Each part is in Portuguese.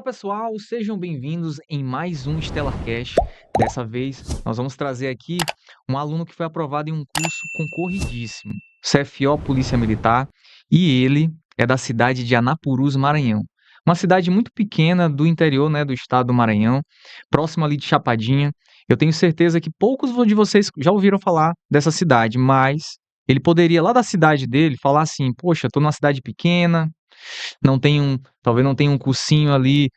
pessoal, sejam bem-vindos em mais um StellarCast. Dessa vez, nós vamos trazer aqui um aluno que foi aprovado em um curso concorridíssimo, CFO Polícia Militar, e ele é da cidade de Anapurus, Maranhão. Uma cidade muito pequena do interior, né, do estado do Maranhão, próximo ali de Chapadinha. Eu tenho certeza que poucos de vocês já ouviram falar dessa cidade, mas ele poderia, lá da cidade dele, falar assim: poxa, estou numa cidade pequena, não tem talvez não tenha um cursinho ali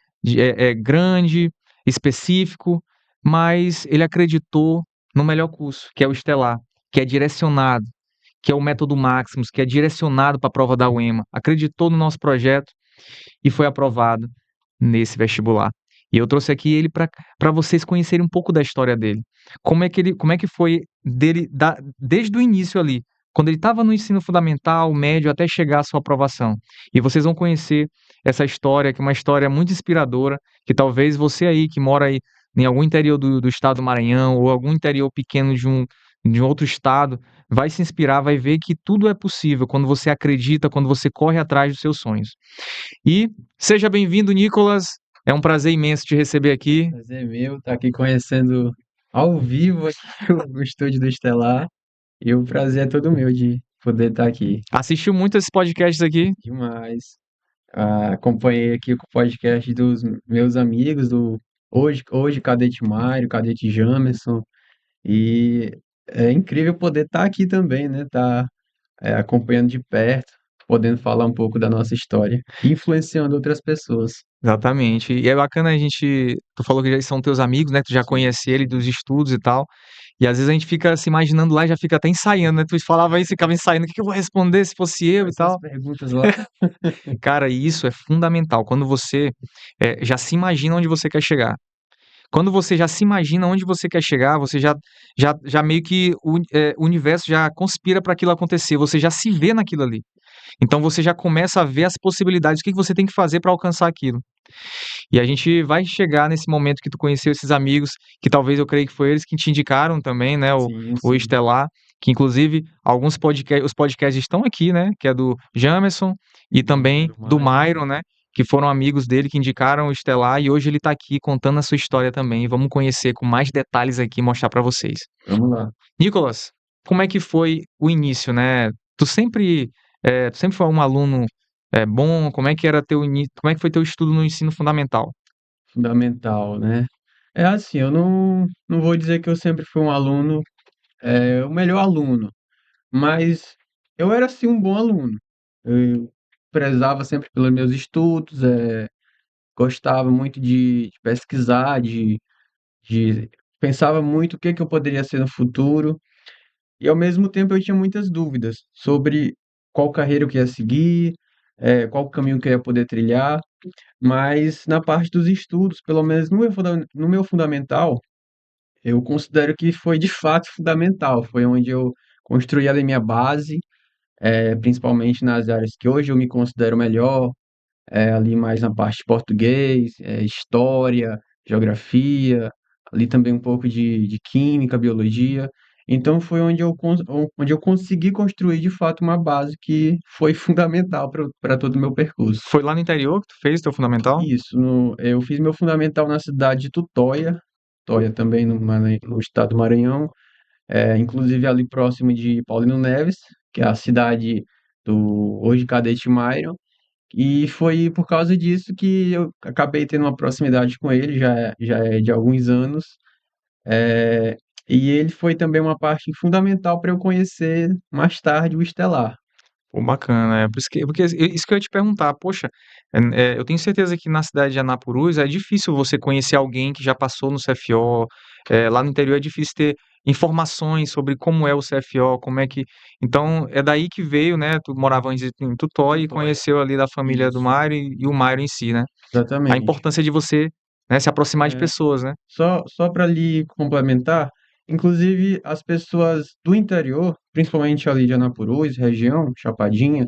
grande, específico, mas ele acreditou no melhor curso, que é o Estelar, que é direcionado, que é o método Maximus, que é direcionado para a prova da UEMA. Acreditou no nosso projeto e foi aprovado nesse vestibular. E eu trouxe aqui ele para vocês conhecerem um pouco da história dele. Como é que foi dele desde o início ali, quando ele estava no ensino fundamental, médio, até chegar à sua aprovação. E vocês vão conhecer essa história, que é uma história muito inspiradora, que talvez você aí que mora aí em algum interior do estado do Maranhão ou algum interior pequeno de um outro estado, vai se inspirar, vai ver que tudo é possível quando você acredita, quando você corre atrás dos seus sonhos. E seja bem-vindo, Nicolas. É um prazer imenso te receber aqui. Prazer meu estar aqui conhecendo ao vivo aqui o estúdio do Estelar. E o prazer é todo meu de poder estar aqui. Assistiu muito esses podcasts aqui? Demais. Acompanhei aqui o podcast dos meus amigos, do hoje Cadete Mário, Cadete Jamerson. E é incrível poder estar aqui também, né? Estar acompanhando de perto, podendo falar um pouco da nossa história e influenciando outras pessoas. Exatamente. E é bacana a gente. Tu falou que já são teus amigos, né? Tu já Sim, conhece ele dos estudos e tal. E às vezes a gente fica se imaginando lá e já fica até ensaiando, né? Tu falava isso, ficava ensaiando, o que que eu vou responder se fosse eu e quais são as tal. perguntas lá? Cara, e isso é fundamental. Quando você já se imagina onde você quer chegar. Quando você já se imagina onde você quer chegar, você já meio que o universo já conspira para aquilo acontecer. Você já se vê naquilo ali. Então você já começa a ver as possibilidades, o que que você tem que fazer para alcançar aquilo. E a gente vai chegar nesse momento que tu conheceu esses amigos, que talvez eu creio que foi eles que te indicaram também, né, Sim, o sim. Estelar, que inclusive os podcasts estão aqui, né, que é do Jamerson e também Do do Mário. Myron, né, que foram amigos dele que indicaram o Estelar e hoje ele tá aqui contando a sua história também. E vamos conhecer com mais detalhes aqui e mostrar para vocês. Vamos lá. Nicolas, como é que foi o início, né? Tu sempre foi um aluno bom? Como é que era como é que foi teu estudo no ensino fundamental? Fundamental, né? É assim, eu não vou dizer que eu sempre fui um aluno, o melhor aluno, mas eu era sim um bom aluno. Eu prezava sempre pelos meus estudos, gostava muito de pesquisar, de pensava muito o que que eu poderia ser no futuro, e ao mesmo tempo eu tinha muitas dúvidas sobre qual carreira eu queria seguir, qual caminho que eu ia poder trilhar. Mas na parte dos estudos, pelo menos no meu fundamental, eu considero que foi de fato fundamental. Foi onde eu construí ali minha base, principalmente nas áreas que hoje eu me considero melhor, ali mais na parte de português, história, geografia, ali também um pouco de química, biologia. Então foi onde eu consegui construir de fato uma base que foi fundamental para todo o meu percurso. Foi lá no interior que tu fez teu fundamental? Isso, eu fiz meu fundamental na cidade de Tutóia, Tutóia também no estado do Maranhão, inclusive ali próximo de Paulino Neves, que é a cidade do hoje Cadete Myron, e foi por causa disso que eu acabei tendo uma proximidade com ele, já é de alguns anos, é, e ele foi também uma parte fundamental para eu conhecer mais tarde o Estelar. Pô, bacana, porque isso que eu ia te perguntar, poxa, eu tenho certeza que na cidade de Anapurus é difícil você conhecer alguém que já passou no CFO, lá no interior é difícil ter informações sobre como é o CFO, como é que... Então, é daí que veio, né, tu morava antes em Tutó e Tutóia, conheceu ali da família do isso, Mário e o Mário em si, né? A exatamente. importância de você, né, se aproximar de É, pessoas, né? só para lhe complementar, inclusive as pessoas do interior, principalmente ali de Anapurus, região, Chapadinha,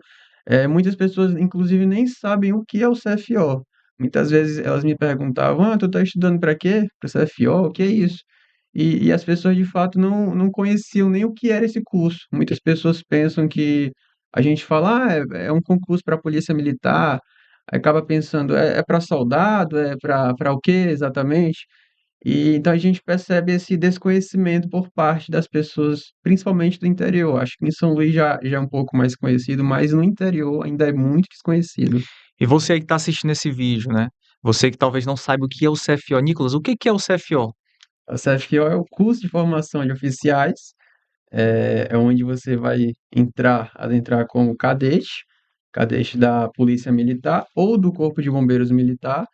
muitas pessoas inclusive nem sabem o que é o CFO. Muitas vezes elas me perguntavam, tu tá estudando para quê? Para CFO? O que é isso? E as pessoas de fato não conheciam nem o que era esse curso. Muitas pessoas pensam que a gente fala, é um concurso para a Polícia Militar, aí acaba pensando, é para soldado, é para o quê exatamente? E então a gente percebe esse desconhecimento por parte das pessoas, principalmente do interior. Acho que em São Luís já é um pouco mais conhecido, mas no interior ainda é muito desconhecido. E você aí que está assistindo esse vídeo, né? Você que talvez não saiba o que é o CFO. Nicolas, o que que é o CFO? A CFO é o curso de formação de oficiais, é onde você vai adentrar como cadete, cadete da Polícia Militar ou do Corpo de Bombeiros Militar,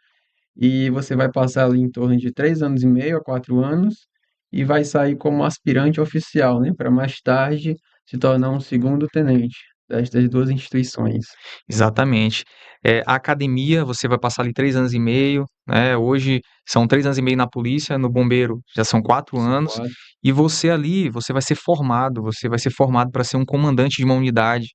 e você vai passar ali em torno de 3 anos e meio a 4 anos, e vai sair como aspirante oficial, né, para mais tarde se tornar um segundo tenente destas duas instituições. Exatamente. A academia, você vai passar ali 3 anos e meio, né? Hoje são 3 anos e meio na polícia, no bombeiro já são quatro São anos. quatro. E você ali, você vai ser formado para ser um comandante de uma unidade,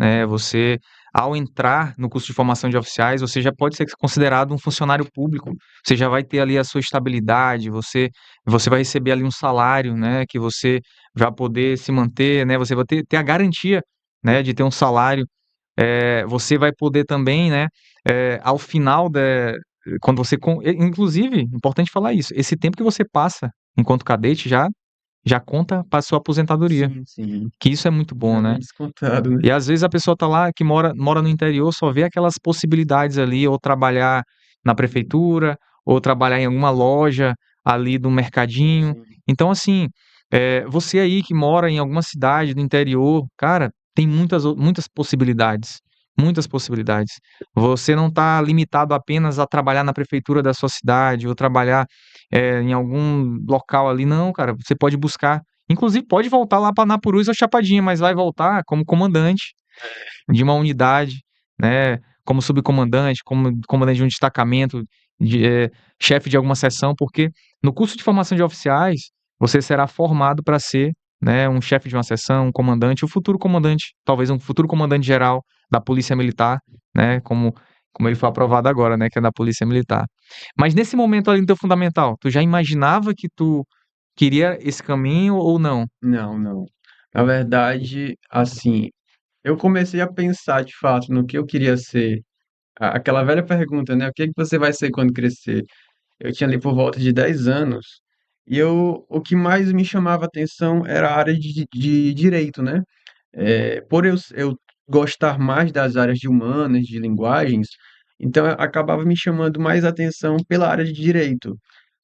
né? Você, ao entrar no curso de formação de oficiais, você já pode ser considerado um funcionário público. Você já vai ter ali a sua estabilidade, você vai receber ali um salário, né? Que você vai poder se manter, né? Você vai ter a garantia, né? De ter um salário. Você vai poder também, né, ao final quando você, inclusive, importante falar isso, esse tempo que você passa enquanto cadete já conta para sua aposentadoria, Sim, sim. que isso é muito Já bom, né? vem descontado, né? E às vezes a pessoa tá lá, que mora no interior, só vê aquelas possibilidades ali, ou trabalhar na prefeitura, ou trabalhar em alguma loja ali do mercadinho. Sim. Então, assim, você aí que mora em alguma cidade do interior, cara, tem muitas possibilidades. Muitas possibilidades. Você não está limitado apenas a trabalhar na prefeitura da sua cidade, ou trabalhar em algum local ali, não, cara. Você pode buscar. Inclusive, pode voltar lá para Napurus ou Chapadinha, mas vai voltar como comandante de uma unidade, né? Como subcomandante, como comandante de um destacamento, de, chefe de alguma seção, porque no curso de formação de oficiais, você será formado para ser, né, um chefe de uma seção, um comandante, o futuro comandante, talvez um futuro comandante geral da Polícia Militar, né? Como ele foi aprovado agora, né? Que é da Polícia Militar. Mas nesse momento ali no teu fundamental, tu já imaginava que tu queria esse caminho ou não? Não, não. Na verdade, assim, eu comecei a pensar de fato no que eu queria ser. Aquela velha pergunta, né? O que é que você vai ser quando crescer? Eu tinha ali por volta de 10 anos e o que mais me chamava atenção era a área de direito, né? Por eu gostar mais das áreas de humanas, de linguagens, então acabava me chamando mais atenção pela área de direito.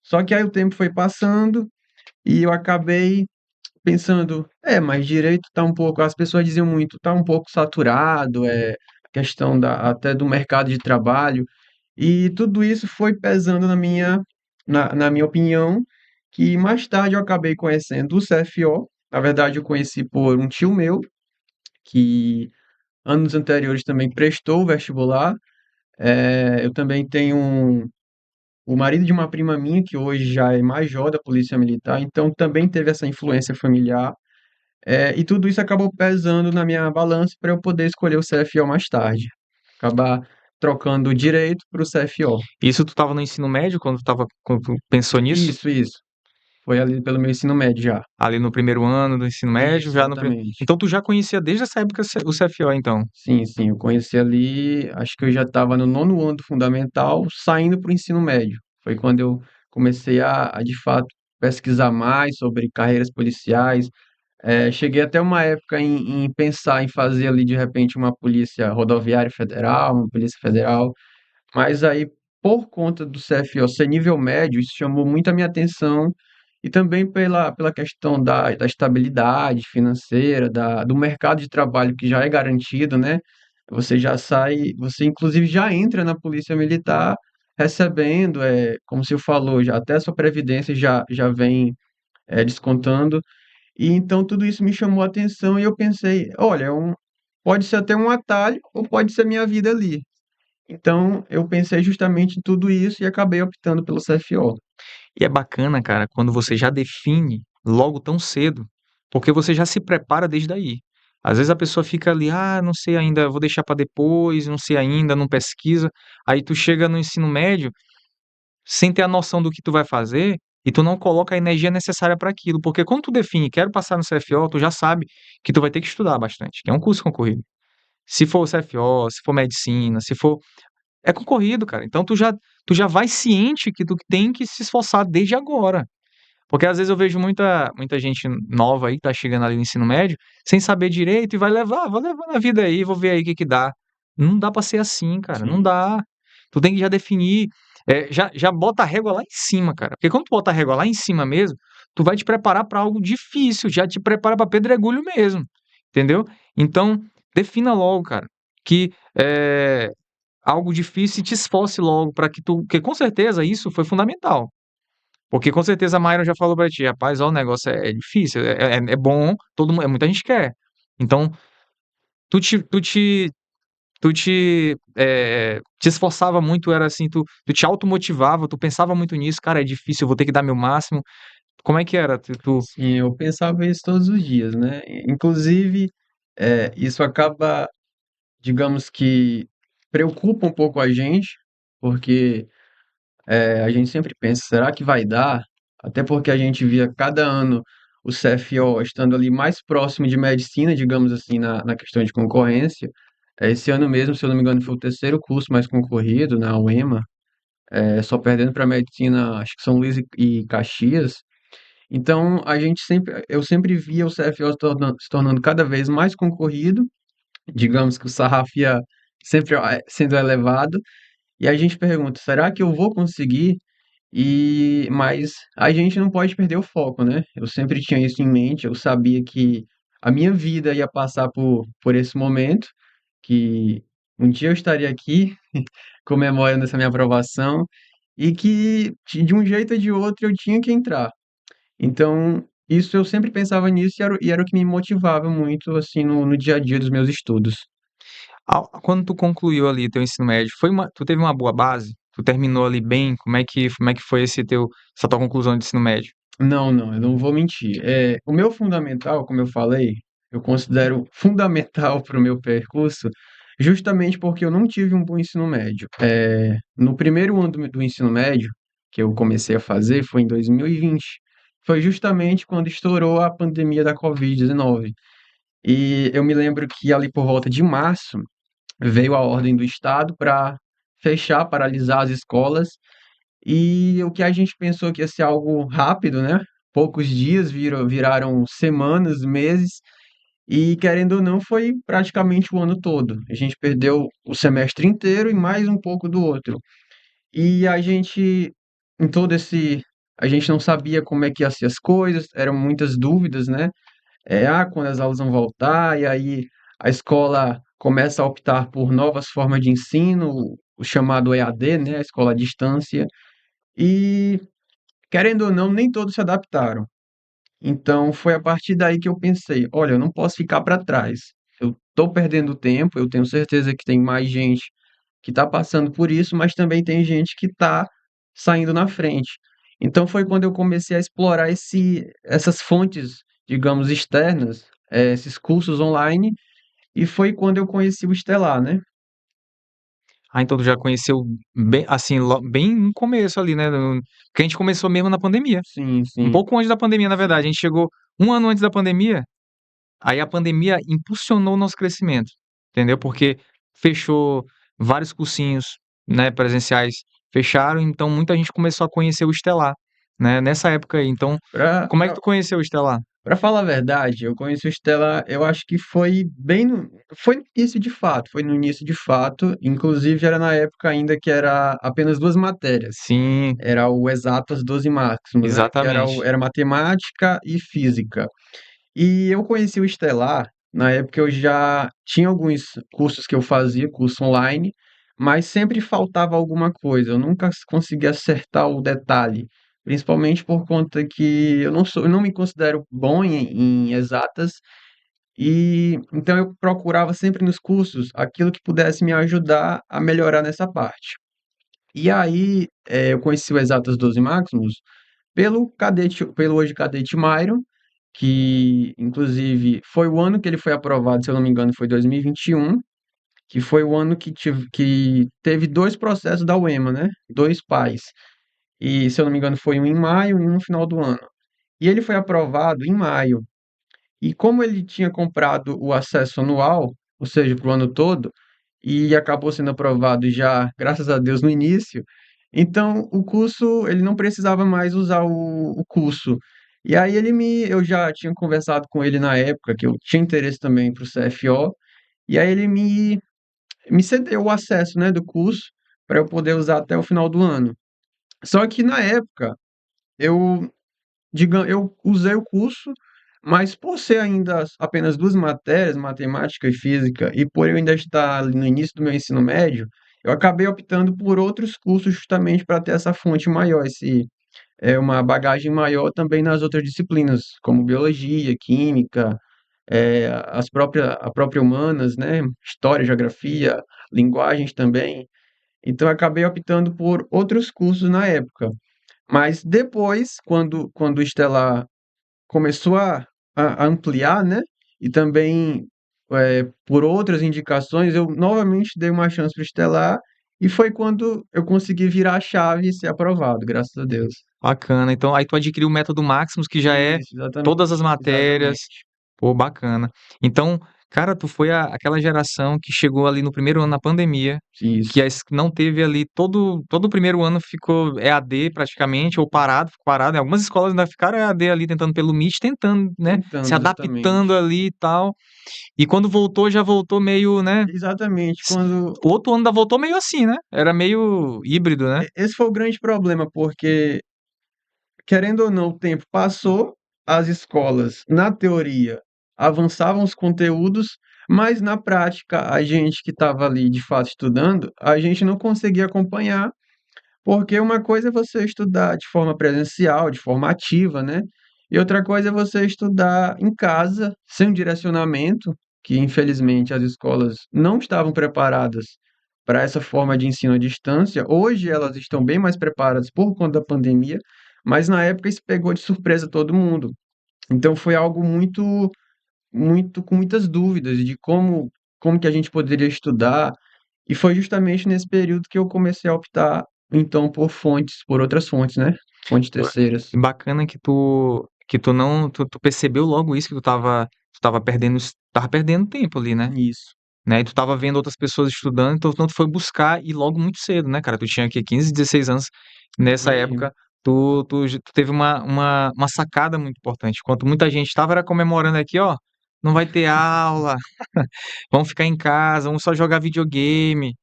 Só que aí o tempo foi passando e eu acabei pensando, mas direito tá um pouco, as pessoas diziam muito, tá um pouco saturado, a questão até do mercado de trabalho, e tudo isso foi pesando na minha opinião, que mais tarde eu acabei conhecendo o CFO. Na verdade, eu conheci por um tio meu, que anos anteriores também prestou o vestibular. Eu também tenho o marido de uma prima minha, que hoje já é major da Polícia Militar, então também teve essa influência familiar. E tudo isso acabou pesando na minha balança para eu poder escolher o CFO mais tarde. Acabar trocando o direito para o CFO. Isso tu estava no ensino médio quando tu pensou nisso? Isso, isso. Foi ali pelo meu ensino médio já. Ali no primeiro ano do ensino médio, Isso, já no exatamente. então tu já conhecia desde essa época o CFO então? Sim, sim, eu conheci ali, acho que eu já estava no nono ano do fundamental, saindo para o ensino médio. Foi quando eu comecei de fato, pesquisar mais sobre carreiras policiais. Cheguei até uma época em pensar em fazer ali, de repente, uma polícia rodoviária federal, uma polícia federal, mas aí, por conta do CFO ser nível médio, isso chamou muito a minha atenção e também pela questão da estabilidade financeira, do mercado de trabalho que já é garantido, né? Você já sai, você inclusive já entra na Polícia Militar recebendo, como você falou, já até a sua previdência já vem descontando. E então tudo isso me chamou a atenção e eu pensei, olha, pode ser até um atalho ou pode ser minha vida ali. Então, eu pensei justamente em tudo isso e acabei optando pelo CFO. E é bacana, cara, quando você já define logo tão cedo, porque você já se prepara desde aí. Às vezes a pessoa fica ali, não sei ainda, vou deixar para depois, não sei ainda, não pesquisa. Aí tu chega no ensino médio sem ter a noção do que tu vai fazer e tu não coloca a energia necessária para aquilo, porque quando tu define, quero passar no CFO, tu já sabe que tu vai ter que estudar bastante, que é um curso concorrido. Se for o CFO, se for medicina, se for É concorrido, cara. Então tu já vai ciente que tu tem que se esforçar desde agora. Porque às vezes eu vejo muita gente nova aí que tá chegando ali no ensino médio, sem saber direito e vou levar na vida aí, vou ver aí o que que dá. Não dá pra ser assim, cara, não Sim, dá. Tu tem que já definir, já bota a régua lá em cima, cara. Porque quando tu bota a régua lá em cima mesmo, tu vai te preparar pra algo difícil, já te prepara pra pedregulho mesmo, entendeu? Então, defina logo, cara, que algo difícil e te esforce logo pra que tu, porque com certeza isso foi fundamental. Porque com certeza a Myron já falou pra ti, rapaz, ó, o negócio é difícil, é bom, muita gente quer. Então, tu te, tu te, te esforçava muito, era assim, tu te automotivava, tu pensava muito nisso, cara, é difícil, eu vou ter que dar meu máximo. Como é que era? sim, eu pensava isso todos os dias, né? Inclusive, isso acaba, digamos que, preocupa um pouco a gente, porque a gente sempre pensa, será que vai dar? Até porque a gente via cada ano o CFO estando ali mais próximo de medicina, digamos assim, na questão de concorrência. Esse ano mesmo, se eu não me engano, foi o terceiro curso mais concorrido na UEMA, só perdendo para medicina, acho que São Luís e Caxias. Então, eu sempre via o CFO se tornando cada vez mais concorrido, digamos que o sarrafo ia sempre sendo elevado, e a gente pergunta, será que eu vou conseguir? Mas a gente não pode perder o foco, né? Eu sempre tinha isso em mente, eu sabia que a minha vida ia passar por esse momento, que um dia eu estaria aqui comemorando essa minha aprovação e que de um jeito ou de outro eu tinha que entrar. Então, isso eu sempre pensava nisso e era o que me motivava muito assim no dia a dia dos meus estudos. Quando tu concluiu ali teu ensino médio, tu teve uma boa base? Tu terminou ali bem? Como é que foi essa tua conclusão de ensino médio? Não, não, eu não vou mentir. O meu fundamental, como eu falei, eu considero fundamental para o meu percurso, justamente porque eu não tive um bom ensino médio. No primeiro ano do ensino médio, que eu comecei a fazer, foi em 2020. Foi justamente quando estourou a pandemia da Covid-19. E eu me lembro que ali por volta de março veio a ordem do Estado para fechar, paralisar as escolas e o que a gente pensou que ia ser algo rápido, né? Poucos dias viraram semanas, meses, e querendo ou não, foi praticamente o ano todo. A gente perdeu o semestre inteiro e mais um pouco do outro. E a gente, em todo esse. A gente não sabia como é que ia ser as coisas, eram muitas dúvidas, né? Quando as aulas vão voltar, e aí a escola começa a optar por novas formas de ensino, o chamado EAD, né? A escola à distância. E querendo ou não, nem todos se adaptaram. Então foi a partir daí que eu pensei, olha, eu não posso ficar para trás. Eu estou perdendo tempo, eu tenho certeza que tem mais gente que está passando por isso, mas também tem gente que está saindo na frente. Então foi quando eu comecei a explorar essas fontes, digamos, externas, esses cursos online, e foi quando eu conheci o Estelar, né? Ah, então tu já conheceu bem, assim, bem no começo ali, né? Porque a gente começou mesmo na pandemia. Sim, Um sim. pouco antes da pandemia, na verdade. A gente chegou um ano antes da pandemia, aí a pandemia impulsionou o nosso crescimento, entendeu? Porque fechou vários cursinhos, né, presenciais, fecharam, então muita gente começou a conhecer o Estelar, né, nessa época aí. Então, Pra, como é que pra, tu conheceu o Estelar? Pra falar a verdade, eu conheci o Stella, eu acho que foi bem no, foi no início de fato, foi no início de fato, inclusive era na época ainda que era apenas duas matérias, Sim, era o Exatas 12 Máximos, né, que exatamente. era matemática e física. E eu conheci o Estelar, na época eu já tinha alguns cursos que eu fazia, curso online, mas sempre faltava alguma coisa, eu nunca conseguia acertar o detalhe, principalmente por conta que eu não me considero bom em exatas, e então eu procurava sempre nos cursos aquilo que pudesse me ajudar a melhorar nessa parte. E aí, eu conheci o Exatas 12 Máximos pelo hoje cadete Myron, que inclusive foi o ano que ele foi aprovado, se eu não me engano, foi 2021, que foi o ano que teve dois processos da UEMA, né? Dois pais. E se eu não me engano, foi um em maio e um no final do ano. E ele foi aprovado em maio. E como ele tinha comprado o acesso anual, ou seja, para o ano todo, e acabou sendo aprovado já, graças a Deus, no início. Então, o curso, ele não precisava mais usar o curso. E aí eu já tinha conversado com ele na época, que eu tinha interesse também para o CFO, e aí ele me cedeu o acesso, né, do curso para eu poder usar até o final do ano. Só que na época, eu eu usei o curso, mas por ser ainda apenas 2 matérias, matemática e física, e por eu ainda estar ali no início do meu ensino médio, eu acabei optando por outros cursos justamente para ter essa fonte maior, uma bagagem maior também nas outras disciplinas, como biologia, química, a própria humanas, né, história, geografia, linguagens também. Então eu acabei optando por outros cursos na época. Mas depois, quando o Estelar começou a ampliar, né? E também, por outras indicações, eu novamente dei uma chance para o Estelar, e foi quando eu consegui virar a chave e ser aprovado, graças a Deus. Bacana. Então, aí tu adquiriu o método Maximus, que já é Isso, todas as exatamente, matérias. exatamente. Pô, bacana. Então, cara, tu foi aquela geração que chegou ali no primeiro ano na pandemia, que Isso. não teve ali todo o primeiro ano ficou EAD praticamente, ou parado, ficou parado. Em algumas escolas ainda ficaram EAD ali, tentando pelo Meet, tentando, né, se Tentando, adaptando exatamente. ali e tal. E quando voltou, já voltou meio, né, Exatamente, quando o outro ano ainda voltou meio assim, né? Era meio híbrido, né? esse foi o grande problema, porque querendo ou não, o tempo passou, as escolas, na teoria, avançavam os conteúdos, mas na prática, a gente que estava ali de fato estudando, a gente não conseguia acompanhar, porque uma coisa é você estudar de forma presencial, de forma ativa, né? E outra coisa é você estudar em casa, sem um direcionamento, que infelizmente as escolas não estavam preparadas para essa forma de ensino à distância. Hoje elas estão bem mais preparadas por conta da pandemia, mas na época isso pegou de surpresa todo mundo. Então foi algo muito com muitas dúvidas de como que a gente poderia estudar, e foi justamente nesse período que eu comecei a optar então por outras fontes, né? Fontes Pô, terceiras. e bacana que tu não tu percebeu logo isso, que tava perdendo tempo ali, né? Isso. Né? E tu tava vendo outras pessoas estudando, então tu foi buscar e logo muito cedo, né, cara? Tu tinha aqui 15, 16 anos nessa Por aí. época. Tu teve uma sacada muito importante. Enquanto muita gente tava era comemorando aqui, ó, não vai ter aula, vamos ficar em casa, vamos só jogar videogame,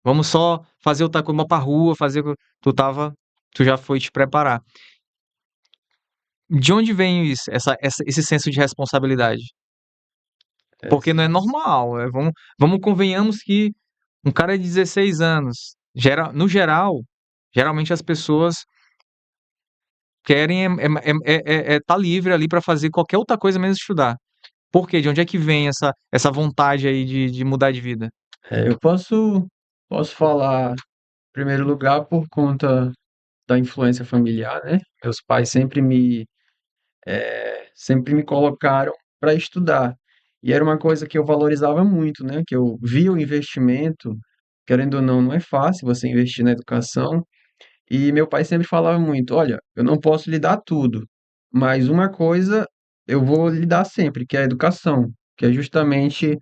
vamos só fazer outra coisa, ir pra rua, tu tava, tu já foi te preparar. De onde vem isso, esse senso de responsabilidade? Porque não é Essas normal. Vamos convenhamos que um cara de 16 anos, no geral, geralmente as pessoas querem tá livre ali para fazer qualquer outra coisa menos estudar. Por quê? De onde é que vem essa vontade aí de mudar de vida? eu posso falar, em primeiro lugar, por conta da influência familiar, né? Meus pais sempre me colocaram para estudar. E era uma coisa que eu valorizava muito, né? Que eu via o investimento, querendo ou não, não é fácil você investir na educação. E meu pai sempre falava muito: olha, eu não posso lhe dar tudo, mas uma coisa eu vou lhe dar sempre, que é a educação, que é justamente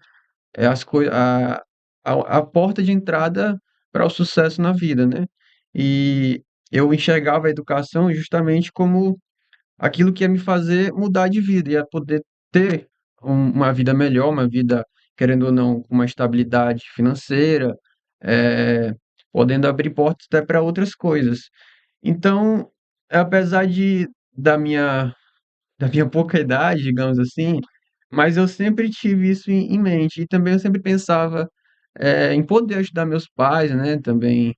as coi a porta de entrada para o sucesso na vida, né? E eu enxergava a educação justamente como aquilo que ia me fazer mudar de vida, ia poder ter uma vida melhor, uma vida, querendo ou não, com uma estabilidade financeira, eh, podendo abrir portas até para outras coisas. Então, apesar da minha pouca idade, digamos assim, mas eu sempre tive isso em mente, e também eu sempre pensava, em poder ajudar meus pais, né, também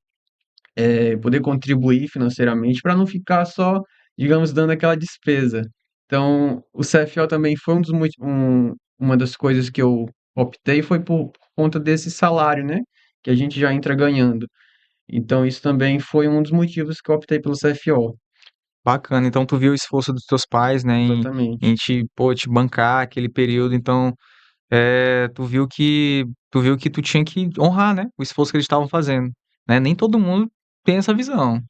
poder contribuir financeiramente para não ficar só, digamos, dando aquela despesa. Então, o CFO também foi uma das coisas que eu optei, foi por conta desse salário, né, que a gente já entra ganhando. Então, isso também foi um dos motivos que eu optei pelo CFO. Bacana. Então tu viu o esforço dos teus pais, né, em Exatamente. te bancar aquele período. Então, tu viu que tu tinha que honrar, né, o esforço que eles estavam fazendo, né? Nem todo mundo tem essa visão.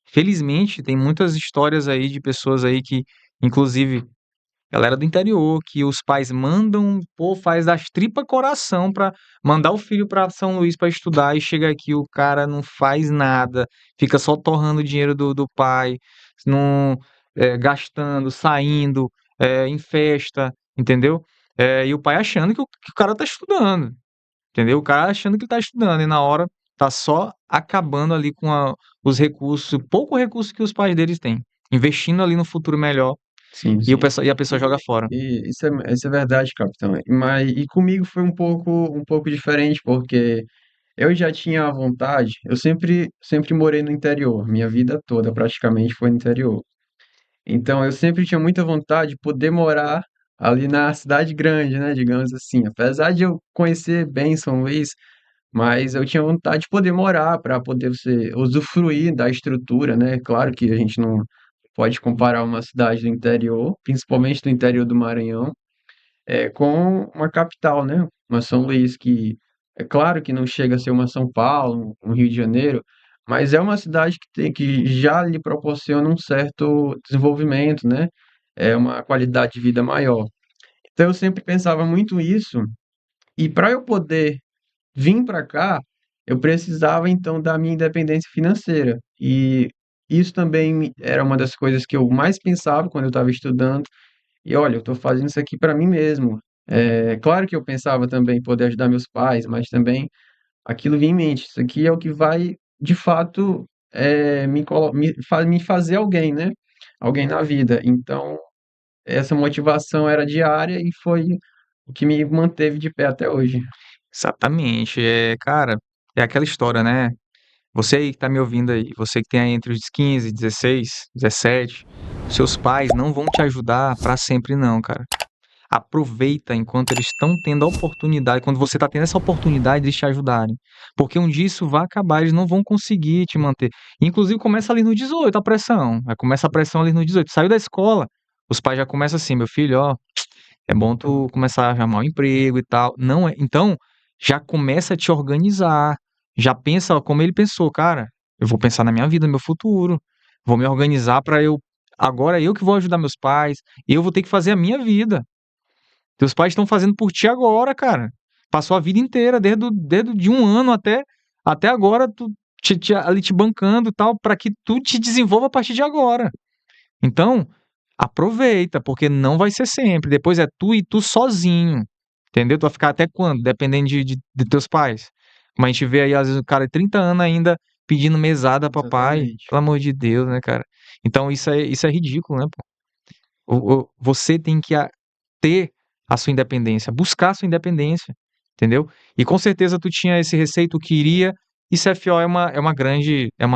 Felizmente, tem muitas histórias aí de pessoas aí que, inclusive, galera do interior, que os pais mandam, pô, faz das tripas coração pra mandar o filho pra São Luís pra estudar e chega aqui o cara não faz nada, fica só torrando o dinheiro do pai, não, gastando, saindo, em festa, entendeu? E o pai achando que o cara tá estudando, entendeu? O cara achando que ele tá estudando e na hora tá só acabando ali com os recursos, pouco recurso que os pais deles têm, investindo ali no futuro melhor Sim, e, sim. a pessoa joga fora. Isso é verdade, capitão. Mas e comigo foi um pouco diferente, porque eu já tinha a vontade, eu sempre morei no interior, minha vida toda praticamente foi no interior. Então eu sempre tinha muita vontade de poder morar ali na cidade grande, né, digamos assim. Apesar de eu conhecer bem São Luís, mas eu tinha vontade de poder morar para poder você usufruir da estrutura, né? Claro que a gente não pode comparar uma cidade do interior, principalmente do interior do Maranhão, com uma capital, né? Uma São Luís que é claro que não chega a ser uma São Paulo, um Rio de Janeiro, mas é uma cidade que já lhe proporciona um certo desenvolvimento, né? É uma qualidade de vida maior. Então eu sempre pensava muito isso, e para eu poder vim para cá, eu precisava então da minha independência financeira. E isso também era uma das coisas que eu mais pensava quando eu estava estudando. E olha, eu estou fazendo isso aqui para mim mesmo. É claro que eu pensava também em poder ajudar meus pais, mas também aquilo vinha em mente. Isso aqui é o que vai, de fato, me fazer alguém, né? Alguém na vida. Então, essa motivação era diária e foi o que me manteve de pé até hoje. Exatamente. Cara, é aquela história, né? Você aí que tá me ouvindo aí, você que tem aí entre os 15, 16, 17, seus pais não vão te ajudar pra sempre não, cara. Aproveita enquanto eles estão tendo a oportunidade, quando você tá tendo essa oportunidade de te ajudarem. Porque um dia isso vai acabar, eles não vão conseguir te manter. Inclusive começa ali no 18 a pressão. Aí começa a pressão ali no 18. Saiu da escola, os pais já começam assim, meu filho, ó, é bom tu começar a arrumar um emprego e tal. Não é, então já começa a te organizar. Já pensa como ele pensou, cara, eu vou pensar na minha vida, no meu futuro. Vou me organizar pra eu agora eu que vou ajudar meus pais, eu vou ter que fazer a minha vida. Teus pais estão fazendo por ti agora, cara. Passou a vida inteira, desde de um ano até agora, tu ali te bancando e tal, para que tu te desenvolva a partir de agora. Então, aproveita, porque não vai ser sempre. Depois é tu e tu sozinho. Entendeu? Tu vai ficar até quando? Dependendo de teus pais. Como a gente vê aí, às vezes, o cara de 30 anos ainda pedindo mesada pra pai. Exatamente. Pelo amor de Deus, né, cara? Então isso é ridículo, né, pô? Você tem que ter a sua independência, buscar a sua independência, entendeu? E com certeza tu tinha esse receio, tu queria, e CFO é uma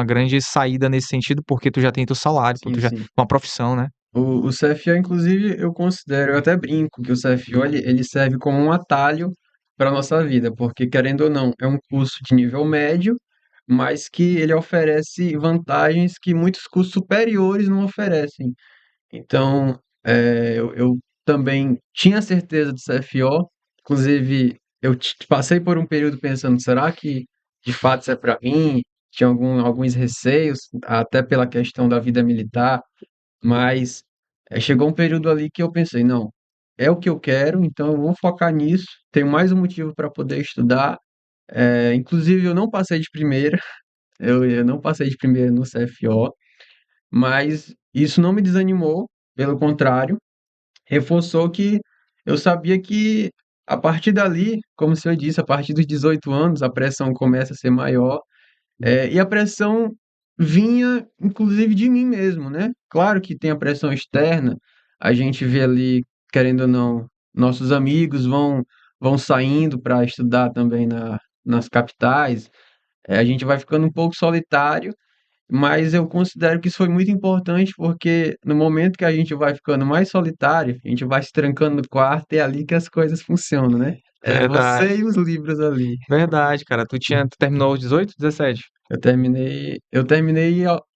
grande saída nesse sentido, porque tu já tem teu salário, pô, Sim, tu já sim. uma profissão, né? O CFO, inclusive, eu considero, eu até brinco que o CFO ele serve como um atalho para a nossa vida, porque, querendo ou não, é um curso de nível médio, mas que ele oferece vantagens que muitos cursos superiores não oferecem. Então, eu também tinha certeza do CFO, inclusive, passei por um período pensando, será que de fato isso é para mim? Tinha alguns receios, até pela questão da vida militar, mas chegou um período ali que eu pensei, não, é o que eu quero, então eu vou focar nisso. Tenho mais um motivo para poder estudar. Inclusive, eu não passei de primeira, eu não passei de primeira no CFO, mas isso não me desanimou, pelo contrário, reforçou que eu sabia que a partir dali, como o senhor disse, a partir dos 18 anos, a pressão começa a ser maior e a pressão vinha, inclusive, de mim mesmo, né? Claro que tem a pressão externa, a gente vê ali, querendo ou não, nossos amigos vão saindo para estudar também nas capitais, a gente vai ficando um pouco solitário, mas eu considero que isso foi muito importante porque no momento que a gente vai ficando mais solitário, a gente vai se trancando no quarto e é ali que as coisas funcionam, né? É Verdade, você e os livros ali. verdade, cara. Tu terminou aos 18, 17? Eu terminei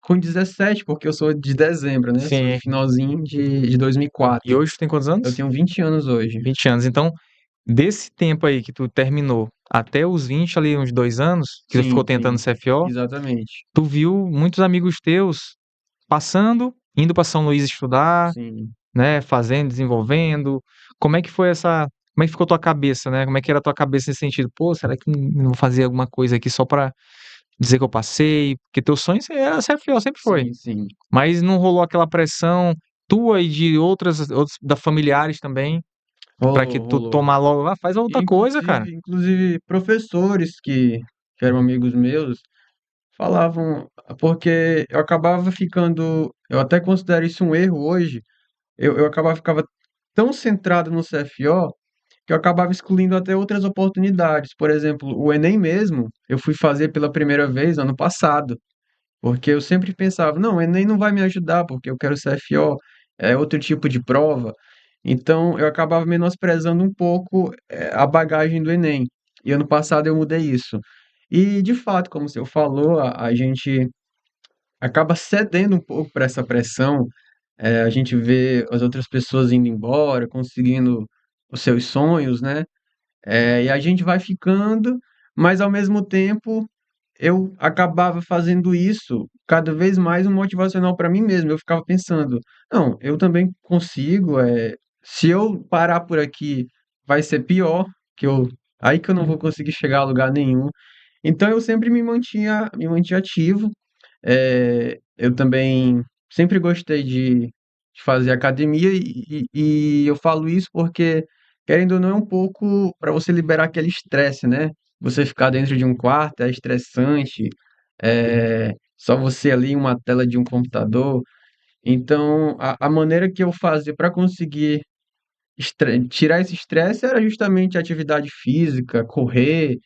com 17, porque eu sou de dezembro, né? Sou de Sim. finalzinho de E 2004. hoje tu tem quantos Eu anos? tenho 20 anos hoje. 20 anos. Então, desse tempo aí que tu terminou até os 20, ali uns 2 anos, que tu ficou Sim, tentando sim, CFO, exatamente. tu viu muitos amigos teus passando, indo pra São Luís estudar, Sim. né, fazendo, desenvolvendo. Como é que foi essa como é que ficou tua cabeça, né? Como é que era a tua cabeça nesse sentido? Pô, será que não vou fazer alguma coisa aqui só pra dizer que eu passei? Porque teu sonho era ser FO, sempre foi. Sim, sim. Mas não rolou aquela pressão tua e de outros da familiares também, pra que Rolou, tu rolou. tomar logo, faz E outra coisa, cara. inclusive professores que eram amigos meus falavam, porque eu acabava ficando, eu até considero isso um erro hoje, eu acabava ficava tão centrado no CFO que eu acabava excluindo até outras oportunidades. Por exemplo, o Enem mesmo, eu fui fazer pela primeira vez ano passado. Porque eu sempre pensava, não, o Enem não vai me ajudar, porque eu quero CFO, é outro tipo de prova. Então, eu acabava menosprezando um pouco, a bagagem do Enem. E ano passado eu mudei isso. E, de fato, como você falou, a gente acaba cedendo um pouco para essa pressão. A gente vê as outras pessoas indo embora, conseguindo os seus sonhos, né? E a gente vai ficando, mas ao mesmo tempo eu acabava fazendo isso cada vez mais um motivacional para mim mesmo. Eu ficava pensando, não, eu também consigo, se eu parar por aqui, vai ser pior, que eu, aí que eu não vou conseguir chegar a lugar nenhum. Então eu sempre me mantinha ativo. Eu também sempre gostei de fazer academia e eu falo isso porque, querendo ou não, é um pouco para você liberar aquele estresse, né? Você ficar dentro de um quarto é estressante, só você ali em uma tela de um computador. Então, a maneira que eu fazia para conseguir tirar esse estresse era justamente atividade física, correr,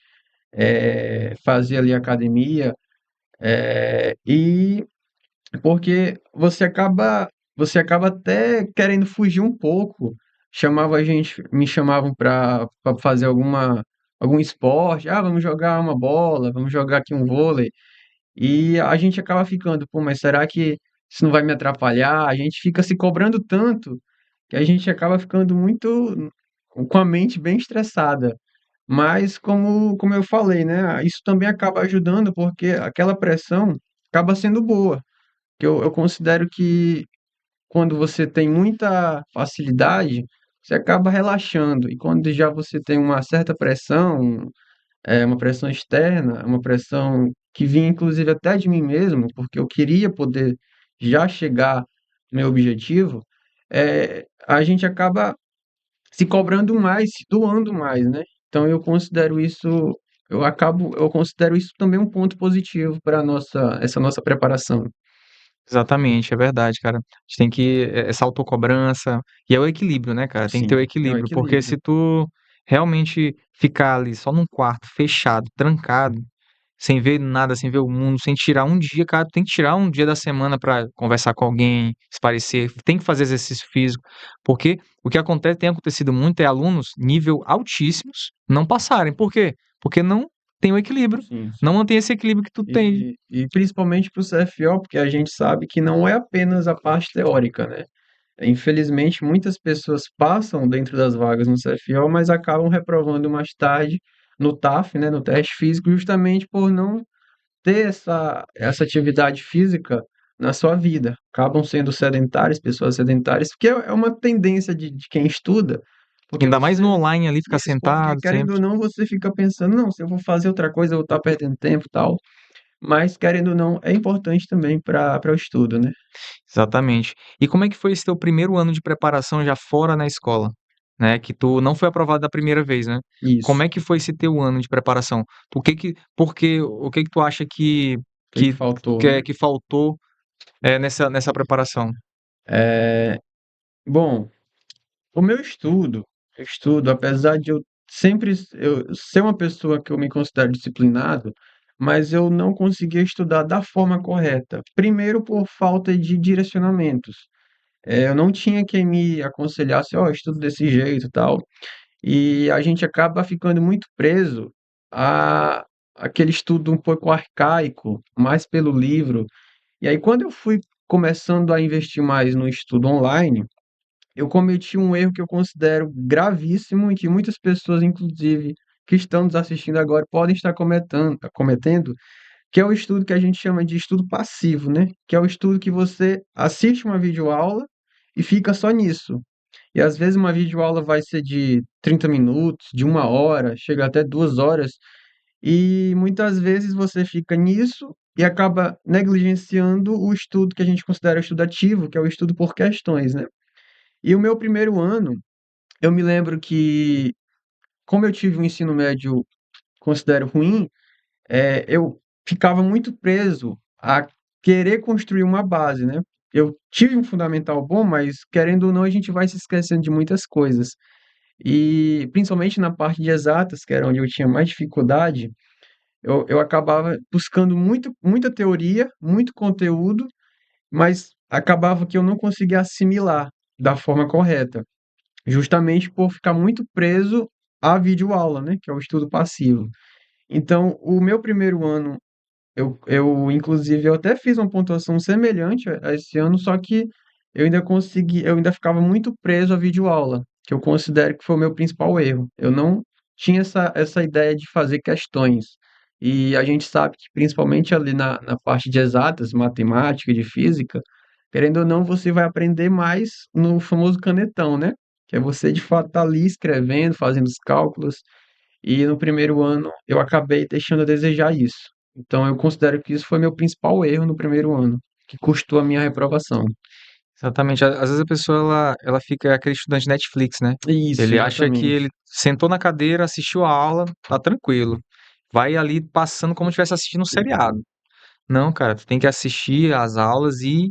fazer ali academia, e porque você acaba até querendo fugir um pouco. Me chamavam para fazer algum esporte. Ah, vamos jogar uma bola, vamos jogar aqui um vôlei. E a gente acaba ficando, pô, mas será que isso não vai me atrapalhar? A gente fica se cobrando tanto que a gente acaba ficando muito com a mente bem estressada. Mas como eu falei, né? Isso também acaba ajudando porque aquela pressão acaba sendo boa, que eu considero que quando você tem muita facilidade, você acaba relaxando. E quando já você tem uma certa pressão, uma pressão externa, uma pressão que vinha inclusive até de mim mesmo, porque eu queria poder já chegar no meu objetivo, a gente acaba se cobrando mais, se doando mais, né? Então eu considero isso também um ponto positivo para essa nossa preparação. Exatamente, é verdade, cara. A gente tem que essa autocobrança e é o equilíbrio, né, cara? Tem que ter o Sim, é um equilíbrio, porque se equilíbrio. tu realmente ficar ali só num quarto fechado, trancado, sem ver nada, sem ver o mundo, sem tirar um dia, cara, tu tem que tirar um dia da semana pra conversar com alguém, esparecer, tem que fazer exercício físico, porque o que acontece, tem acontecido muito é alunos nível altíssimos não passarem. Por quê? Porque não tem o equilíbrio, Sim, não sim. mantém esse equilíbrio que tu tem. E principalmente para o CFO, porque a gente sabe que não é apenas a parte teórica, né? Infelizmente, muitas pessoas passam dentro das vagas no CFO, mas acabam reprovando mais tarde no TAF, né, no teste físico, justamente por não ter essa atividade física na sua vida. Acabam sendo sedentários, pessoas sedentárias, porque é uma tendência de quem estuda, porque Ainda mais no você. online ali, ficar Isso, porque sentado querendo sempre. ou não, você fica pensando, não, se eu vou fazer outra coisa, eu vou estar perdendo tempo e tal. Mas, querendo ou não, é importante também para o estudo, né? Exatamente. E como é que foi esse teu primeiro ano de preparação já fora na escola, né? Que tu não foi aprovado da primeira vez, né? Como Isso. é que foi esse teu ano de preparação? Porque o que que tu acha O que que que, faltou, né? que faltou nessa preparação? É, bom, o meu estudo, apesar de eu sempre eu ser uma pessoa que eu me considero disciplinado, mas eu não conseguia estudar da forma correta. Primeiro, por falta de direcionamentos. Eu não tinha quem me aconselhasse, ó, estudo desse jeito e tal. E a gente acaba ficando muito preso a aquele estudo um pouco arcaico, mais pelo livro. E aí, quando eu fui começando a investir mais no estudo online, eu cometi um erro que eu considero gravíssimo e que muitas pessoas, inclusive, que estão nos assistindo agora, podem estar cometendo, que é o estudo que a gente chama de estudo passivo, né? Que é o estudo que você assiste uma videoaula e fica só nisso. E às vezes uma videoaula vai ser de 30 minutos, de 1 hora, chega até 2 horas, e muitas vezes você fica nisso e acaba negligenciando o estudo que a gente considera estudativo, que é o estudo por questões, né? E o meu primeiro ano, eu me lembro que, como eu tive um ensino médio, considero ruim, eu ficava muito preso a querer construir uma base, né? Eu tive um fundamental bom, mas querendo ou não, a gente vai se esquecendo de muitas coisas. E principalmente na parte de exatas, que era onde eu tinha mais dificuldade, eu acabava buscando muita teoria, muito conteúdo, mas acabava que eu não conseguia assimilar da forma correta, justamente por ficar muito preso à videoaula, né, que é o estudo passivo. Então, o meu primeiro ano inclusive, eu até fiz uma pontuação semelhante a esse ano, só que eu ainda ficava muito preso à videoaula, que eu considero que foi o meu principal erro. Eu não tinha essa ideia de fazer questões. E a gente sabe que, principalmente ali na parte de exatas, matemática, de física, querendo ou não, você vai aprender mais no famoso canetão, né? Que é você, de fato, estar ali escrevendo, fazendo os cálculos. E no primeiro ano eu acabei deixando a desejar isso. Então eu considero que isso foi meu principal erro no primeiro ano, que custou a minha reprovação. Exatamente. Às vezes a pessoa ela fica aquele estudante Netflix, né? Isso, Ele acha que exatamente. ele sentou na cadeira, assistiu a aula, tá tranquilo. Vai ali passando como se estivesse assistindo um seriado. Não, cara, tu tem que assistir às aulas e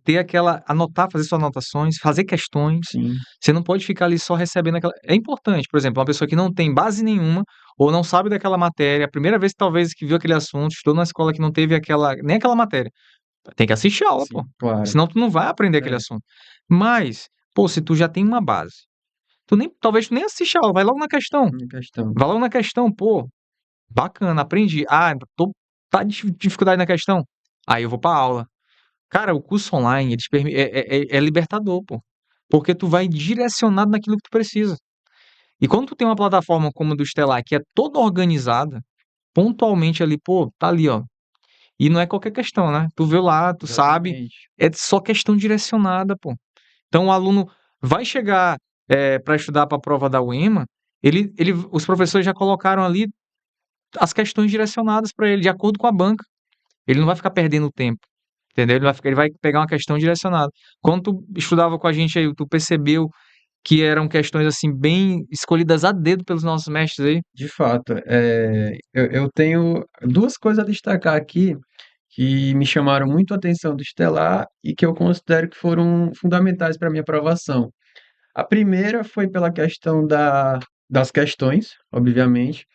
ter aquela, anotar, fazer suas anotações, fazer questões. Sim, Você não pode ficar ali só recebendo aquela. É importante, por exemplo, uma pessoa que não tem base nenhuma ou não sabe daquela matéria, a primeira vez talvez que viu aquele assunto, estudou numa escola que não teve aquela, nem aquela matéria. Tem que assistir a aula, pô. sim, claro. Senão tu não vai aprender aquele É, assunto. Mas, pô, se tu já tem uma base, talvez tu nem assiste a aula, vai logo na questão. minha questão. Vai logo na questão, pô. Bacana, aprendi. Ah, tá de dificuldade na questão. Aí eu vou pra aula. Cara, o curso online é libertador, pô. Porque tu vai direcionado naquilo que tu precisa. E quando tu tem uma plataforma como a do Estelar, que é toda organizada, pontualmente ali, pô, tá ali, ó. E não é qualquer questão, né? Tu vê lá, tu sabe, Exatamente. é só questão direcionada, pô. Então o aluno vai chegar para estudar para a prova da UEMA, os professores já colocaram ali as questões direcionadas para ele, de acordo com a banca. Ele não vai ficar perdendo tempo, entendeu? Ele vai pegar uma questão direcionada. Quando tu estudava com a gente aí, tu percebeu que eram questões assim bem escolhidas a dedo pelos nossos mestres aí? De fato, eu tenho duas coisas a destacar aqui que me chamaram muito a atenção do Estelar e que eu considero que foram fundamentais para a minha aprovação. A primeira foi pela questão das questões, obviamente.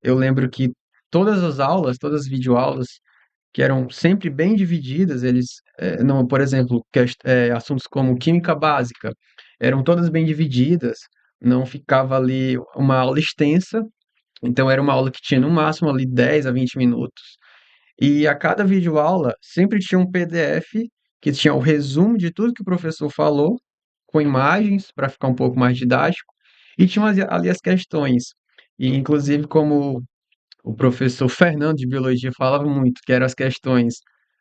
Eu lembro que todas as aulas, todas as videoaulas, que eram sempre bem divididas, não, por exemplo, assuntos como química básica, eram todas bem divididas, não ficava ali uma aula extensa, então era uma aula que tinha no máximo ali 10 a 20 minutos. E a cada videoaula sempre tinha um PDF que tinha o resumo de tudo que o professor falou, com imagens para ficar um pouco mais didático, e tinha ali as questões. E inclusive como o professor Fernando de biologia falava muito, que eram as questões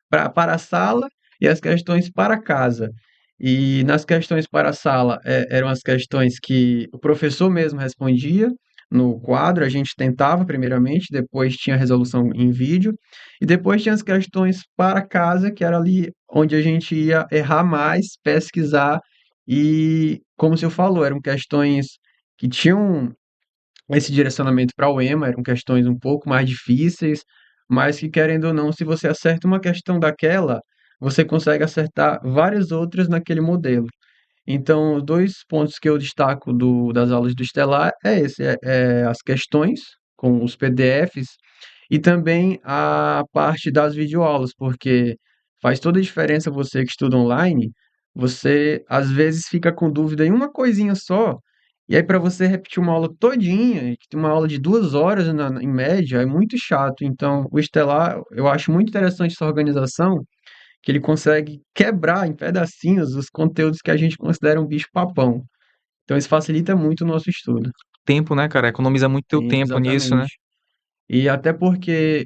para a sala e as questões para casa. E nas questões para a sala eram as questões que o professor mesmo respondia no quadro, a gente tentava primeiramente, depois tinha a resolução em vídeo, e depois tinha as questões para casa, que era ali onde a gente ia errar mais, pesquisar, e como o senhor falou, eram questões que tinham esse direcionamento para o EMA, eram questões um pouco mais difíceis, mas que, querendo ou não, se você acerta uma questão daquela, você consegue acertar várias outras naquele modelo. Então, os dois pontos que eu destaco das aulas do Estelar é as questões com os PDFs e também a parte das videoaulas, porque faz toda a diferença você que estuda online, você às vezes fica com dúvida em uma coisinha só, e aí para você repetir uma aula todinha, que tem uma aula de 2 horas em média, é muito chato. Então, o Estelar, eu acho muito interessante essa organização, que ele consegue quebrar em pedacinhos os conteúdos que a gente considera um bicho-papão. Então, isso facilita muito o nosso estudo. Tempo, né, cara? Economiza muito teu Sim, tempo nisso, né? exatamente. E até porque,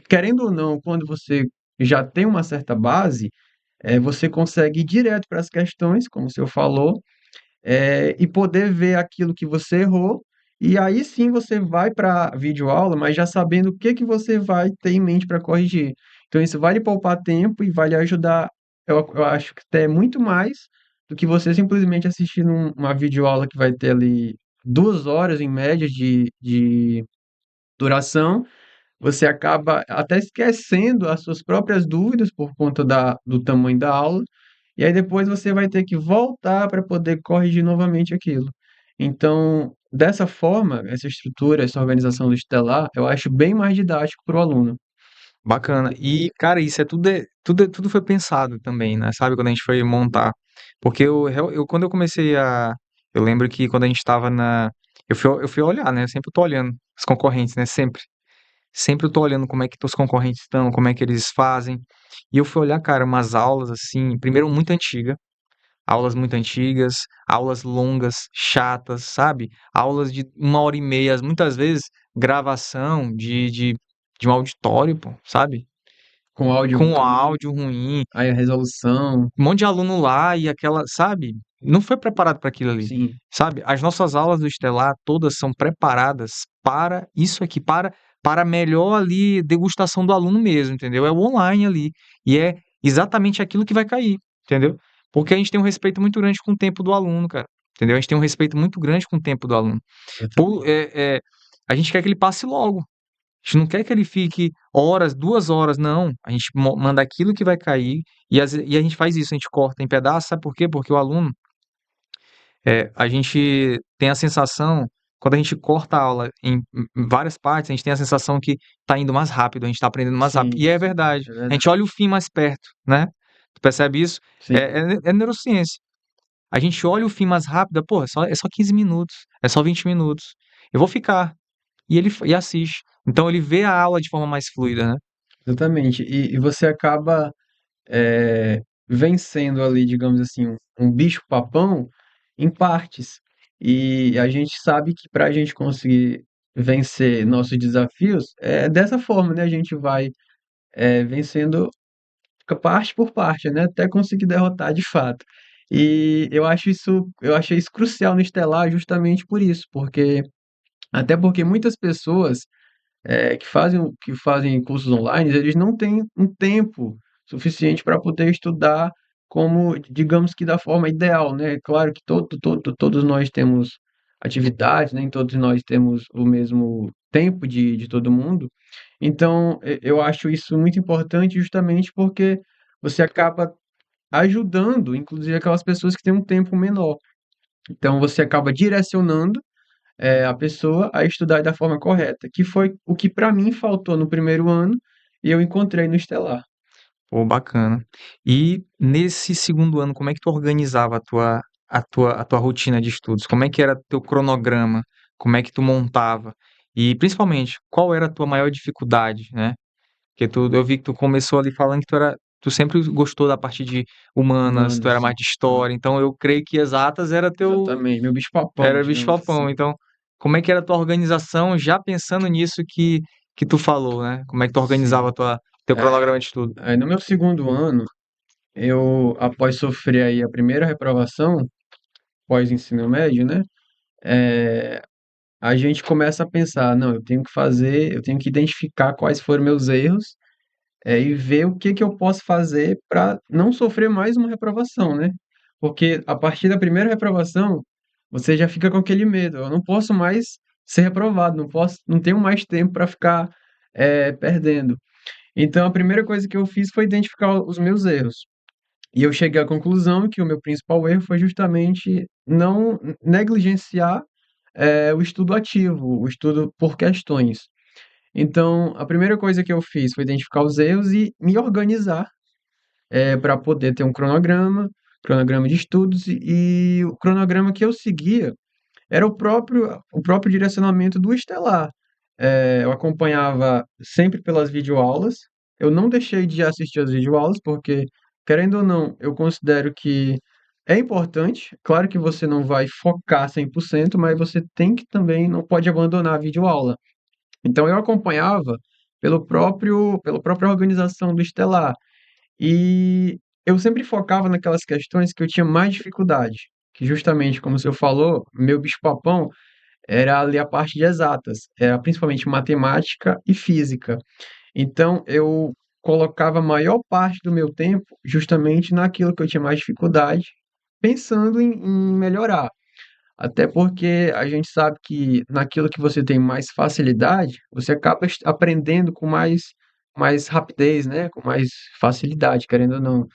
querendo ou não, quando você já tem uma certa base, você consegue ir direto para as questões, como o senhor falou, e poder ver aquilo que você errou, e aí sim você vai para a videoaula, mas já sabendo o que que você vai ter em mente para corrigir. Então isso vai lhe poupar tempo e vai lhe ajudar, eu acho que até muito mais do que você simplesmente assistir uma videoaula que vai ter ali 2 horas em média de duração, você acaba até esquecendo as suas próprias dúvidas por conta do tamanho da aula, e aí depois você vai ter que voltar para poder corrigir novamente aquilo. Então, dessa forma, essa estrutura, essa organização do Estelar, eu acho bem mais didático para o aluno. Bacana. E, cara, isso tudo foi pensado também, né? Sabe, quando a gente foi montar. Porque quando eu comecei a. Eu lembro que quando a gente tava na. Eu fui olhar, né? Eu sempre tô olhando os concorrentes, né? Sempre. Sempre eu tô olhando como é que os concorrentes estão, como é que eles fazem. E eu fui olhar, cara, umas aulas assim, primeiro muito aulas muito antigas, aulas longas, chatas, sabe? Aulas de 1 hora e meia, muitas vezes gravação de um auditório, pô, sabe? Com áudio Com ruim, áudio ruim, aí a resolução, um monte de aluno lá e aquela, sabe? Não foi preparado para aquilo ali, sim, sabe? As nossas aulas do Estelar todas são preparadas para isso aqui, para melhor ali degustação do aluno mesmo, entendeu? É o online ali e é exatamente aquilo que vai cair, entendeu? Porque a gente tem um respeito muito grande com o tempo do aluno, cara, entendeu? A gente tem um respeito muito grande com o tempo do aluno. Pô, exatamente. a gente quer que ele passe logo. A gente não quer que ele fique horas, 2 horas, não. A gente manda aquilo que vai cair e a gente faz isso, a gente corta em pedaços, sabe por quê? Porque o aluno, a gente tem a sensação, quando a gente corta a aula em várias partes, a gente tem a sensação que tá indo mais rápido, a gente tá aprendendo mais rápido. Sim, E é verdade. é A gente verdade. olha o fim mais perto, né? Tu percebe isso? Sim, É neurociência. A gente olha o fim mais rápido, pô, é só 15 minutos, é só 20 minutos. Eu vou ficar. E assiste. Então ele vê a aula de forma mais fluida, né? exatamente. E você acaba vencendo ali, digamos assim, um bicho-papão em partes. E a gente sabe que para a gente conseguir vencer nossos desafios, é dessa forma, né? A gente vai vencendo parte por parte, né? Até conseguir derrotar de fato. E eu achei isso crucial no Estelar justamente por isso, porque até porque muitas pessoas que fazem cursos online, eles não têm um tempo suficiente para poder estudar como, digamos que da forma ideal, né? Claro que todos nós temos atividades, nem todos nós temos o mesmo tempo de todo mundo. Então, eu acho isso muito importante justamente porque você acaba ajudando, inclusive, aquelas pessoas que têm um tempo menor. Então, você acaba direcionando a pessoa a estudar da forma correta, que foi o que para mim faltou no primeiro ano e eu encontrei no Estelar. Pô, bacana. E nesse segundo ano, como é que tu organizava a tua rotina de estudos? Como é que era teu cronograma? Como é que tu montava? E principalmente, qual era a tua maior dificuldade, né? Porque eu vi que tu começou ali falando que tu sempre gostou da parte de humanas, tu Humano, era mais sim. de história, então eu creio que exatas Exatamente, meu bicho-papão, era digamos bicho-papão. assim. Então, como é que era a tua organização já pensando nisso que tu falou, né? Como é que tu organizava Sim. teu cronograma de estudo? No meu segundo ano, após sofrer aí a primeira reprovação, pós ensino médio, né? eh, a gente começa a pensar, não, eu tenho que identificar quais foram meus erros, e ver o que que eu posso fazer para não sofrer mais uma reprovação, né? Porque a partir da primeira reprovação, você já fica com aquele medo. Eu não posso mais ser reprovado, não tenho mais tempo para ficar perdendo. Então, a primeira coisa que eu fiz foi identificar os meus erros. E eu cheguei à conclusão que o meu principal erro foi justamente não negligenciar o estudo ativo, o estudo por questões. Então, a primeira coisa que eu fiz foi identificar os erros e me organizar para poder ter um cronograma de estudos, e o cronograma que eu seguia era o próprio direcionamento do Estelar. Eu acompanhava sempre pelas videoaulas, eu não deixei de assistir as videoaulas, porque, querendo ou não, eu considero que é importante. Claro que você não vai focar 100%, mas você tem que também, não pode abandonar a videoaula. Então eu acompanhava pela própria organização do Estelar. E eu sempre focava naquelas questões que eu tinha mais dificuldade, que justamente, como o senhor falou, meu bicho-papão era ali a parte de exatas, era principalmente matemática e física. Então, eu colocava a maior parte do meu tempo justamente naquilo que eu tinha mais dificuldade, pensando em melhorar. Até porque a gente sabe que naquilo que você tem mais facilidade, você acaba aprendendo com mais rapidez, né? Com mais facilidade, querendo ou não.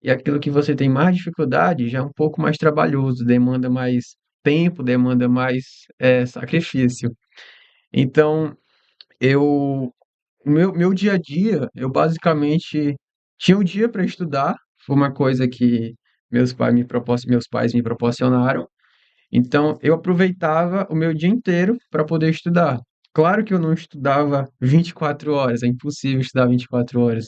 E aquilo que você tem mais dificuldade já é um pouco mais trabalhoso, demanda mais tempo, demanda mais sacrifício. Então, eu, meu dia a dia, eu basicamente tinha um dia para estudar, foi uma coisa que meus pais me proporcionaram. Então, eu aproveitava o meu dia inteiro para poder estudar. Claro que eu não estudava 24 horas, é impossível estudar 24 horas,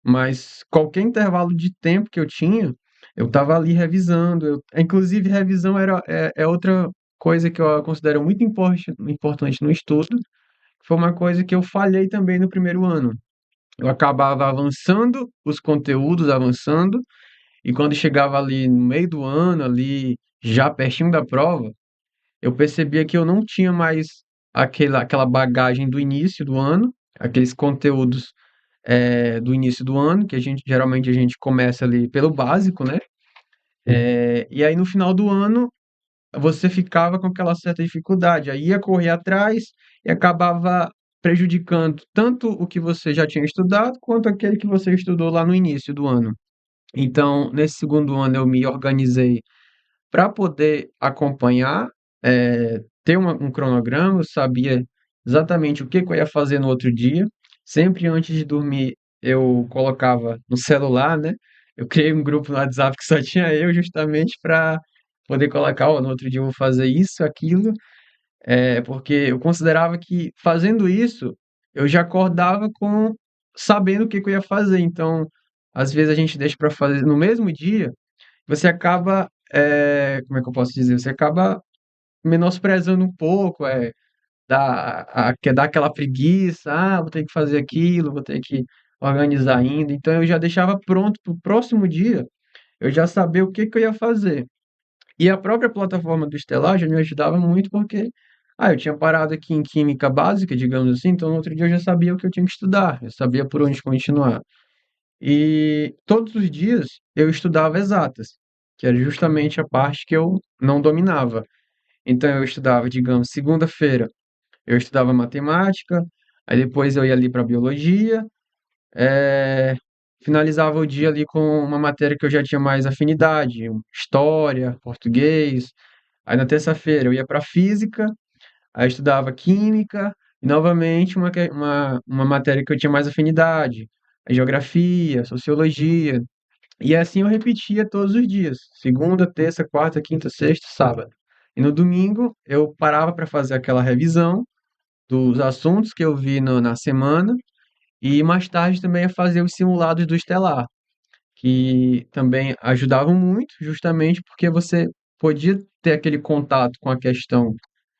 mas qualquer intervalo de tempo que eu tinha, eu estava ali revisando. Inclusive, revisão é outra coisa que eu considero muito importante no estudo. Foi uma coisa que eu falhei também no primeiro ano. Eu acabava avançando os conteúdos, avançando, e quando chegava ali no meio do ano, ali já pertinho da prova, eu percebia que eu não tinha mais aquela bagagem do início do ano, aqueles conteúdos do início do ano, que geralmente a gente começa ali pelo básico, né? E aí no final do ano você ficava com aquela certa dificuldade, aí ia correr atrás e acabava prejudicando tanto o que você já tinha estudado, quanto aquele que você estudou lá no início do ano. Então, nesse segundo ano, eu me organizei para poder acompanhar, ter um cronograma, eu sabia exatamente o que que eu ia fazer no outro dia. Sempre antes de dormir, eu colocava no celular, né? Eu criei um grupo no WhatsApp que só tinha eu, justamente para poder colocar, ó, no outro dia eu vou fazer isso, aquilo, porque eu considerava que fazendo isso, eu já acordava com sabendo o que que eu ia fazer. Então, às vezes a gente deixa para fazer no mesmo dia, você acaba, como é que eu posso dizer? Você acaba menosprezando um pouco, quer dar aquela preguiça, vou ter que fazer aquilo, vou ter que organizar ainda. Então eu já deixava pronto para o próximo dia, eu já sabia o que que eu ia fazer. E a própria plataforma do Stellar já me ajudava muito porque, eu tinha parado aqui em química básica, digamos assim, então no outro dia eu já sabia o que eu tinha que estudar, eu sabia por onde continuar. E todos os dias eu estudava exatas, que era justamente a parte que eu não dominava. Então eu estudava, digamos, segunda-feira eu estudava matemática, aí depois eu ia ali para biologia, eh, finalizava o dia ali com uma matéria que eu já tinha mais afinidade, história, português. Aí na terça-feira eu ia para física, aí estudava química, e novamente uma matéria que eu tinha mais afinidade, a geografia, sociologia. E assim eu repetia todos os dias, segunda, terça, quarta, quinta, sexta, sábado. E no domingo eu parava para fazer aquela revisão dos assuntos que eu vi na semana e mais tarde também a fazer os simulados do Estelar, que também ajudavam muito, justamente porque você podia ter aquele contato com a questão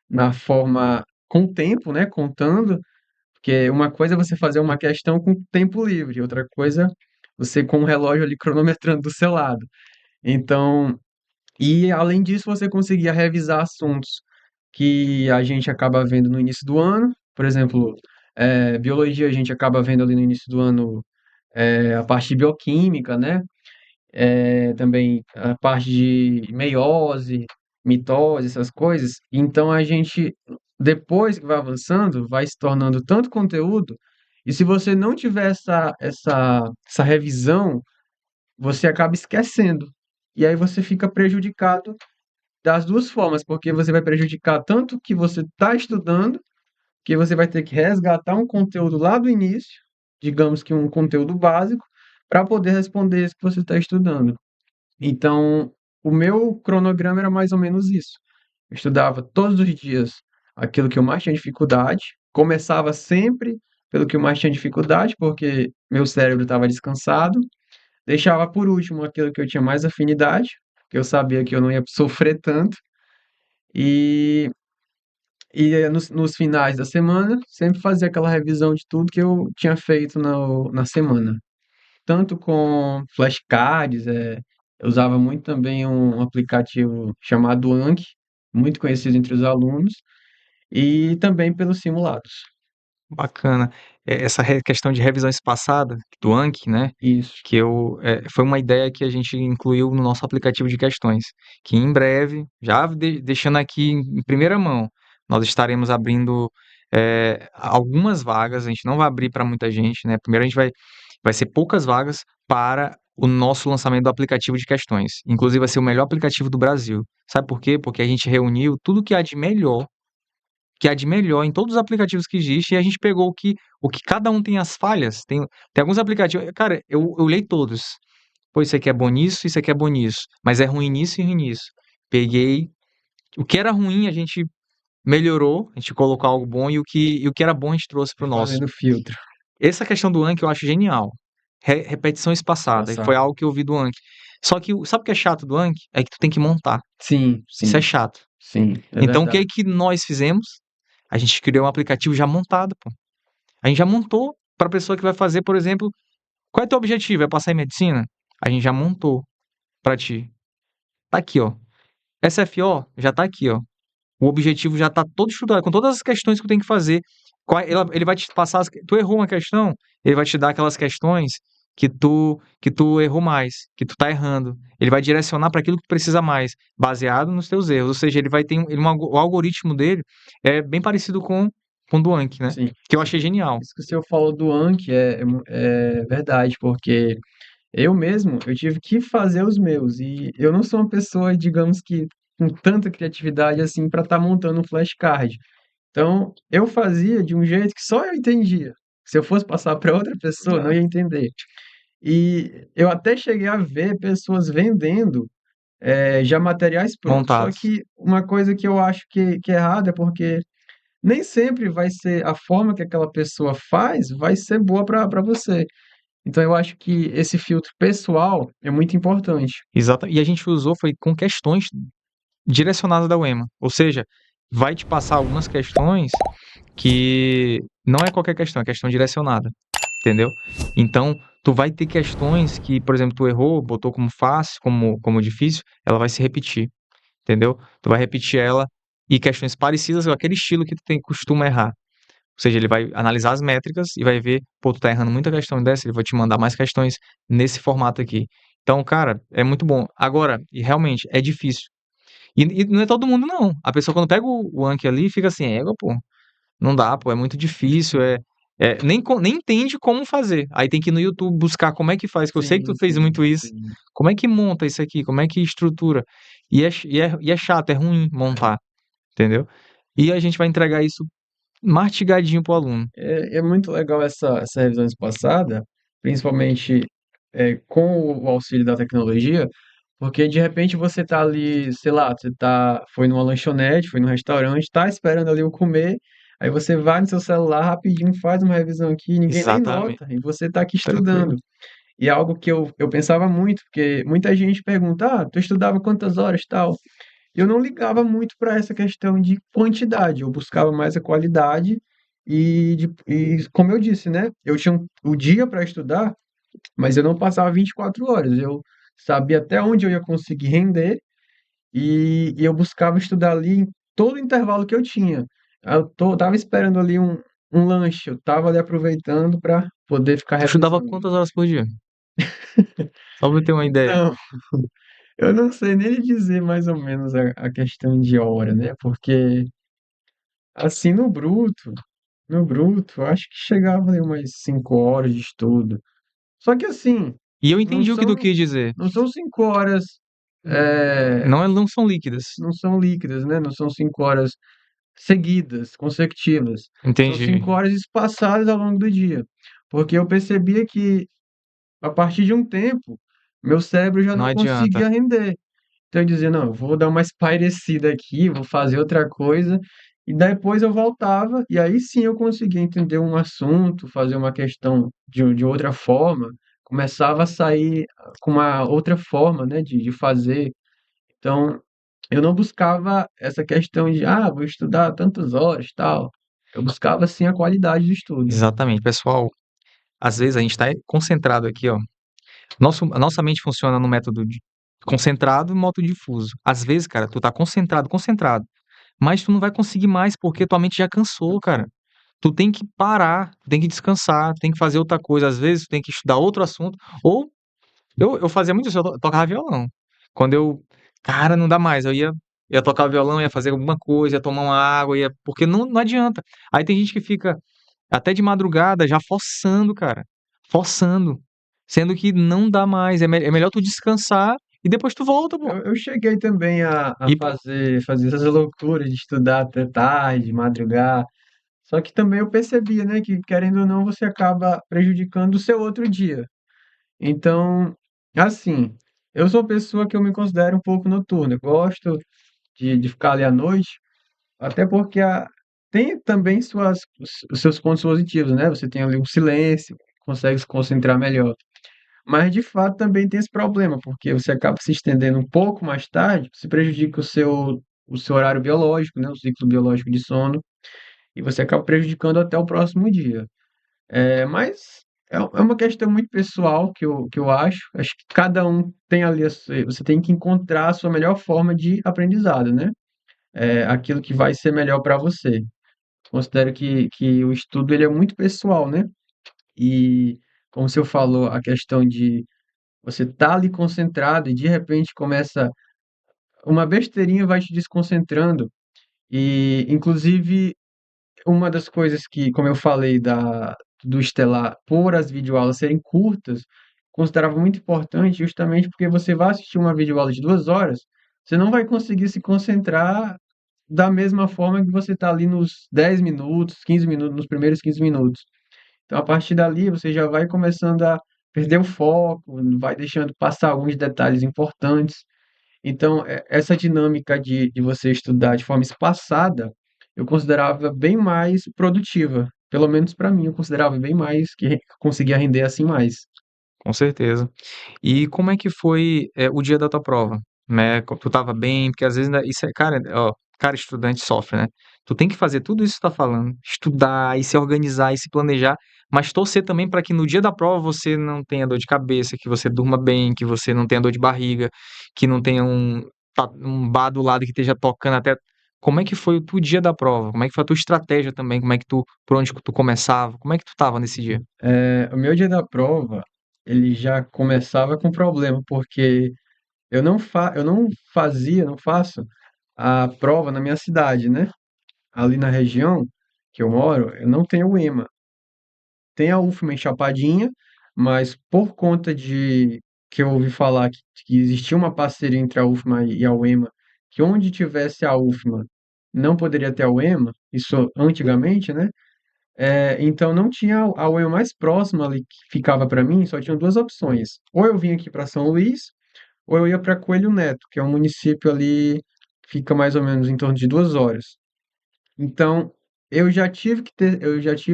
na forma com o tempo, né, contando, porque uma coisa é você fazer uma questão com tempo livre, outra coisa você com o relógio ali cronometrando do seu lado. Então, e além disso, você conseguia revisar assuntos que a gente acaba vendo no início do ano. Por exemplo, biologia a gente acaba vendo ali no início do ano a parte de bioquímica, né? Também a parte de meiose, mitose, essas coisas. Então a gente, depois que vai avançando, vai se tornando tanto conteúdo, e se você não tiver essa revisão, você acaba esquecendo. E aí você fica prejudicado das duas formas, porque você vai prejudicar tanto o que você está estudando, que você vai ter que resgatar um conteúdo lá do início, digamos que um conteúdo básico, para poder responder isso que você está estudando. Então, o meu cronograma era mais ou menos isso. Eu estudava todos os dias aquilo que eu mais tinha dificuldade, começava sempre pelo que eu mais tinha dificuldade, porque meu cérebro estava descansado, deixava por último aquilo que eu tinha mais afinidade, que eu sabia que eu não ia sofrer tanto, e, nos finais da semana, sempre fazia aquela revisão de tudo que eu tinha feito na semana. tanto com flashcards, eu usava muito também um aplicativo chamado Anki, muito conhecido entre os alunos, e também pelos simulados. Bacana. Essa questão de revisão espaçada do Anki, né? Isso. Foi uma ideia que a gente incluiu no nosso aplicativo de questões, que em breve, já deixando aqui em primeira mão, nós estaremos abrindo algumas vagas. A gente não vai abrir para muita gente, né? Primeiro vai ser poucas vagas para o nosso lançamento do aplicativo de questões. Inclusive vai ser o melhor aplicativo do Brasil. Sabe por quê? Porque a gente reuniu tudo que há de melhor em todos os aplicativos que existem, e a gente pegou o que cada um tem as falhas. Tem alguns aplicativos, cara, eu olhei todos. Pô, isso aqui é bom nisso, isso aqui é bom nisso, mas é ruim nisso e ruim nisso. Peguei o que era ruim, a gente melhorou, a gente colocou algo bom, e o que era bom a gente trouxe Foi pro nosso. fazendo filtro. Essa questão do Anki eu acho genial. Repetição espaçada, e foi Passado. algo que eu vi do Anki. Só que sabe o que é chato do Anki? É que tu tem que montar. Sim, Isso é sim, chato. sim, é Então o que é verdade. que nós fizemos? A gente criou um aplicativo já montado, pô. A gente já montou para a pessoa que vai fazer, por exemplo, qual é teu objetivo? É passar em medicina? A gente já montou para ti. Tá aqui, ó. SFO já tá aqui, ó. O objetivo já tá todo estudado, com todas as questões que tu tem que fazer. Ele vai te passar, tu errou uma questão, ele vai te dar aquelas questões que tu errou mais, que tu tá errando. Ele vai direcionar para aquilo que tu precisa mais, baseado nos teus erros. Ou seja, ele vai ter o algoritmo dele é bem parecido com o do Anki, né? Sim, Que eu sim. achei genial. Isso que o senhor falou do Anki é verdade, porque eu mesmo, eu tive que fazer os meus, e eu não sou uma pessoa, digamos que, com tanta criatividade assim para estar montando um flashcard. Então, eu fazia de um jeito que só eu entendia. Se eu fosse passar para outra pessoa, não Ah, ia entender. E eu até cheguei a ver pessoas vendendo já materiais prontos. Só montados. que uma coisa que eu acho que é errada é porque nem sempre vai ser a forma que aquela pessoa faz, vai ser boa para você. Então eu acho que esse filtro pessoal é muito importante. Exato. E a gente usou foi com questões direcionadas da UEMA. Ou seja, vai te passar algumas questões que não é qualquer questão, é questão direcionada, entendeu? Então, tu vai ter questões que, por exemplo, tu errou, botou como fácil, como difícil, ela vai se repetir, entendeu? Tu vai repetir ela e questões parecidas com aquele estilo que tu costuma errar. Ou seja, ele vai analisar as métricas e vai ver, pô, tu tá errando muita questão dessa, ele vai te mandar mais questões nesse formato aqui. Então, cara, é muito bom. Agora, e realmente, é difícil. E não é todo mundo, não. A pessoa, quando pega o Anki ali, fica assim, pô, não dá, pô, é muito difícil, nem entende como fazer. Aí tem que ir no YouTube buscar como é que faz, que eu sei que tu Sim, fez sim, muito isso. sim. Como é que monta isso aqui? Como é que estrutura? E é chato, é ruim montar, entendeu? E a gente vai entregar isso mastigadinho pro aluno. É muito legal essa revisão espaçada, principalmente com o auxílio da tecnologia, porque de repente você tá ali, sei lá, foi numa lanchonete, foi num restaurante, tá esperando ali o comer, aí você vai no seu celular rapidinho, faz uma revisão aqui, ninguém nem Exatamente. nota, e você tá aqui Tranquilo. estudando. E é algo que eu pensava muito, porque muita gente pergunta, tu estudava quantas horas, tal? Eu não ligava muito para essa questão de quantidade, eu buscava mais a qualidade e como eu disse, né, eu tinha o dia para estudar, mas eu não passava 24 horas, eu sabia até onde eu ia conseguir render e eu buscava estudar ali em todo o intervalo que eu tinha. Tava esperando ali um lanche, eu tava ali aproveitando para poder ficar Tu estudava revisando. quantas horas por dia? Só pra eu ter uma ideia. Então, eu não sei nem lhe dizer mais ou menos a questão de hora, né? Porque, assim, no bruto, eu acho que chegava ali umas 5 horas de estudo. Só que, assim, E eu não entendi o que tu são, quis dizer. não são 5 horas, é, Não são líquidas. não são líquidas, né? Não são 5 horas seguidas, consecutivas. São Entendi. 5 horas espaçadas ao longo do dia. Porque eu percebia que, a partir de um tempo, meu cérebro já Não não adianta. conseguia render. Então eu dizia, não, eu vou dar uma espairecida aqui, vou fazer outra coisa, e depois eu voltava, e aí sim eu conseguia entender um assunto, fazer uma questão de outra forma, começava a sair com uma outra forma, né, de fazer. Então, eu não buscava essa questão de, vou estudar tantas horas, tal. Eu buscava sim a qualidade do estudo. Exatamente, pessoal. Às vezes a gente tá concentrado aqui, ó. A nossa mente funciona no método de concentrado e modo difuso. Às vezes, cara, tu tá concentrado, concentrado, mas tu não vai conseguir mais porque tua mente já cansou, cara. Tu tem que parar, tem que descansar, tem que fazer outra coisa. Às vezes, tu tem que estudar outro assunto. Ou eu fazia muito isso, tocava violão. Quando eu, cara, não dá mais. Ia tocar violão, ia fazer alguma coisa, ia tomar uma água, porque não adianta. Aí tem gente que fica até de madrugada já forçando, cara. Forçando. Sendo que não dá mais. É melhor tu descansar e depois tu volta, pô. Eu cheguei também a E, fazer essas loucuras de estudar até tarde, madrugar. Só que também eu percebia, né, que querendo ou não, você acaba prejudicando o seu outro dia. Então, assim, eu sou uma pessoa que eu me considero um pouco noturna. Eu gosto de ficar ali à noite, até porque tem também os seus pontos positivos, né? Você tem ali um silêncio, consegue se concentrar melhor. Mas de fato também tem esse problema, porque você acaba se estendendo um pouco mais tarde, se prejudica o seu horário biológico, né? O ciclo biológico de sono, e você acaba prejudicando até o próximo dia. Mas é uma questão muito pessoal que eu acho. Acho que cada um tem ali, você tem que encontrar a sua melhor forma de aprendizado, né? Aquilo que vai ser melhor para você. Considero que o estudo ele é muito pessoal, né? E como você falou, a questão de você tá ali concentrado e de repente começa uma besteirinha vai te desconcentrando. E inclusive uma das coisas que, como eu falei, do Estelar, por as videoaulas serem curtas, considerava muito importante justamente porque você vai assistir uma videoaula de 2 horas, você não vai conseguir se concentrar da mesma forma que você está ali nos 10 minutos, 15 minutos, nos primeiros 15 minutos. Então, a partir dali, você já vai começando a perder o foco, vai deixando passar alguns detalhes importantes. Então, essa dinâmica de você estudar de forma espaçada, eu considerava bem mais produtiva. Pelo menos para mim, eu considerava bem mais que conseguia render assim mais. com certeza. E como é que foi, o dia da tua prova, né? Tu estava bem? Porque às vezes, né, isso é, cara, ó, cara, estudante sofre, né? Tu tem que fazer tudo isso que tu tá falando, estudar e se organizar e se planejar, mas torcer também para que no dia da prova você não tenha dor de cabeça, que você durma bem, que você não tenha dor de barriga, que não tenha um bar do lado que esteja tocando até. Como é que foi o teu dia da prova? Como é que foi a tua estratégia também? Como é que por onde que tu começava? Como é que tu tava nesse dia? O meu dia da prova, ele já começava com problema, porque eu não fazia, não faço a prova na minha cidade, né? Ali na região que eu moro, eu não tenho o EMA. Tem a UFMA em Chapadinha, mas por conta de que eu ouvi falar que existia uma parceria entre a UFMA e a UEMA, que onde tivesse a UFMA não poderia ter a UEMA, isso antigamente, né? Então não tinha a UEMA mais próxima ali que ficava para mim, só tinham duas opções. Ou eu vinha aqui para São Luís, ou eu ia para Coelho Neto, que é um município ali que fica mais ou menos em torno de 2 horas. Então eu já tive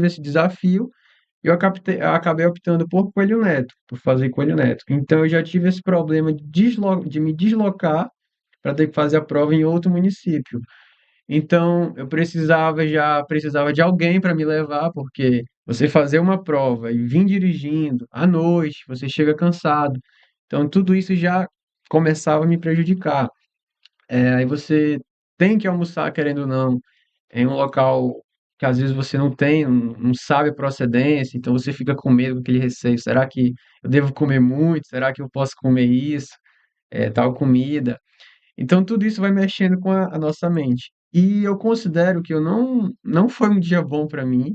esse desafio eu acabei optando por Coelho Neto, por fazer Coelho Neto. Então eu já tive esse problema de me deslocar para ter que fazer a prova em outro município. Então eu precisava de alguém para me levar, porque você fazer uma prova e vir dirigindo à noite, você chega cansado. Então tudo isso já começava a me prejudicar. Aí você tem que almoçar, querendo ou não, em um local que às vezes você não sabe a procedência, então você fica com medo, com aquele receio. Será que eu devo comer muito? Será que eu posso comer isso? Tal comida. Então tudo isso vai mexendo com a nossa mente. E eu considero que eu não foi um dia bom para mim.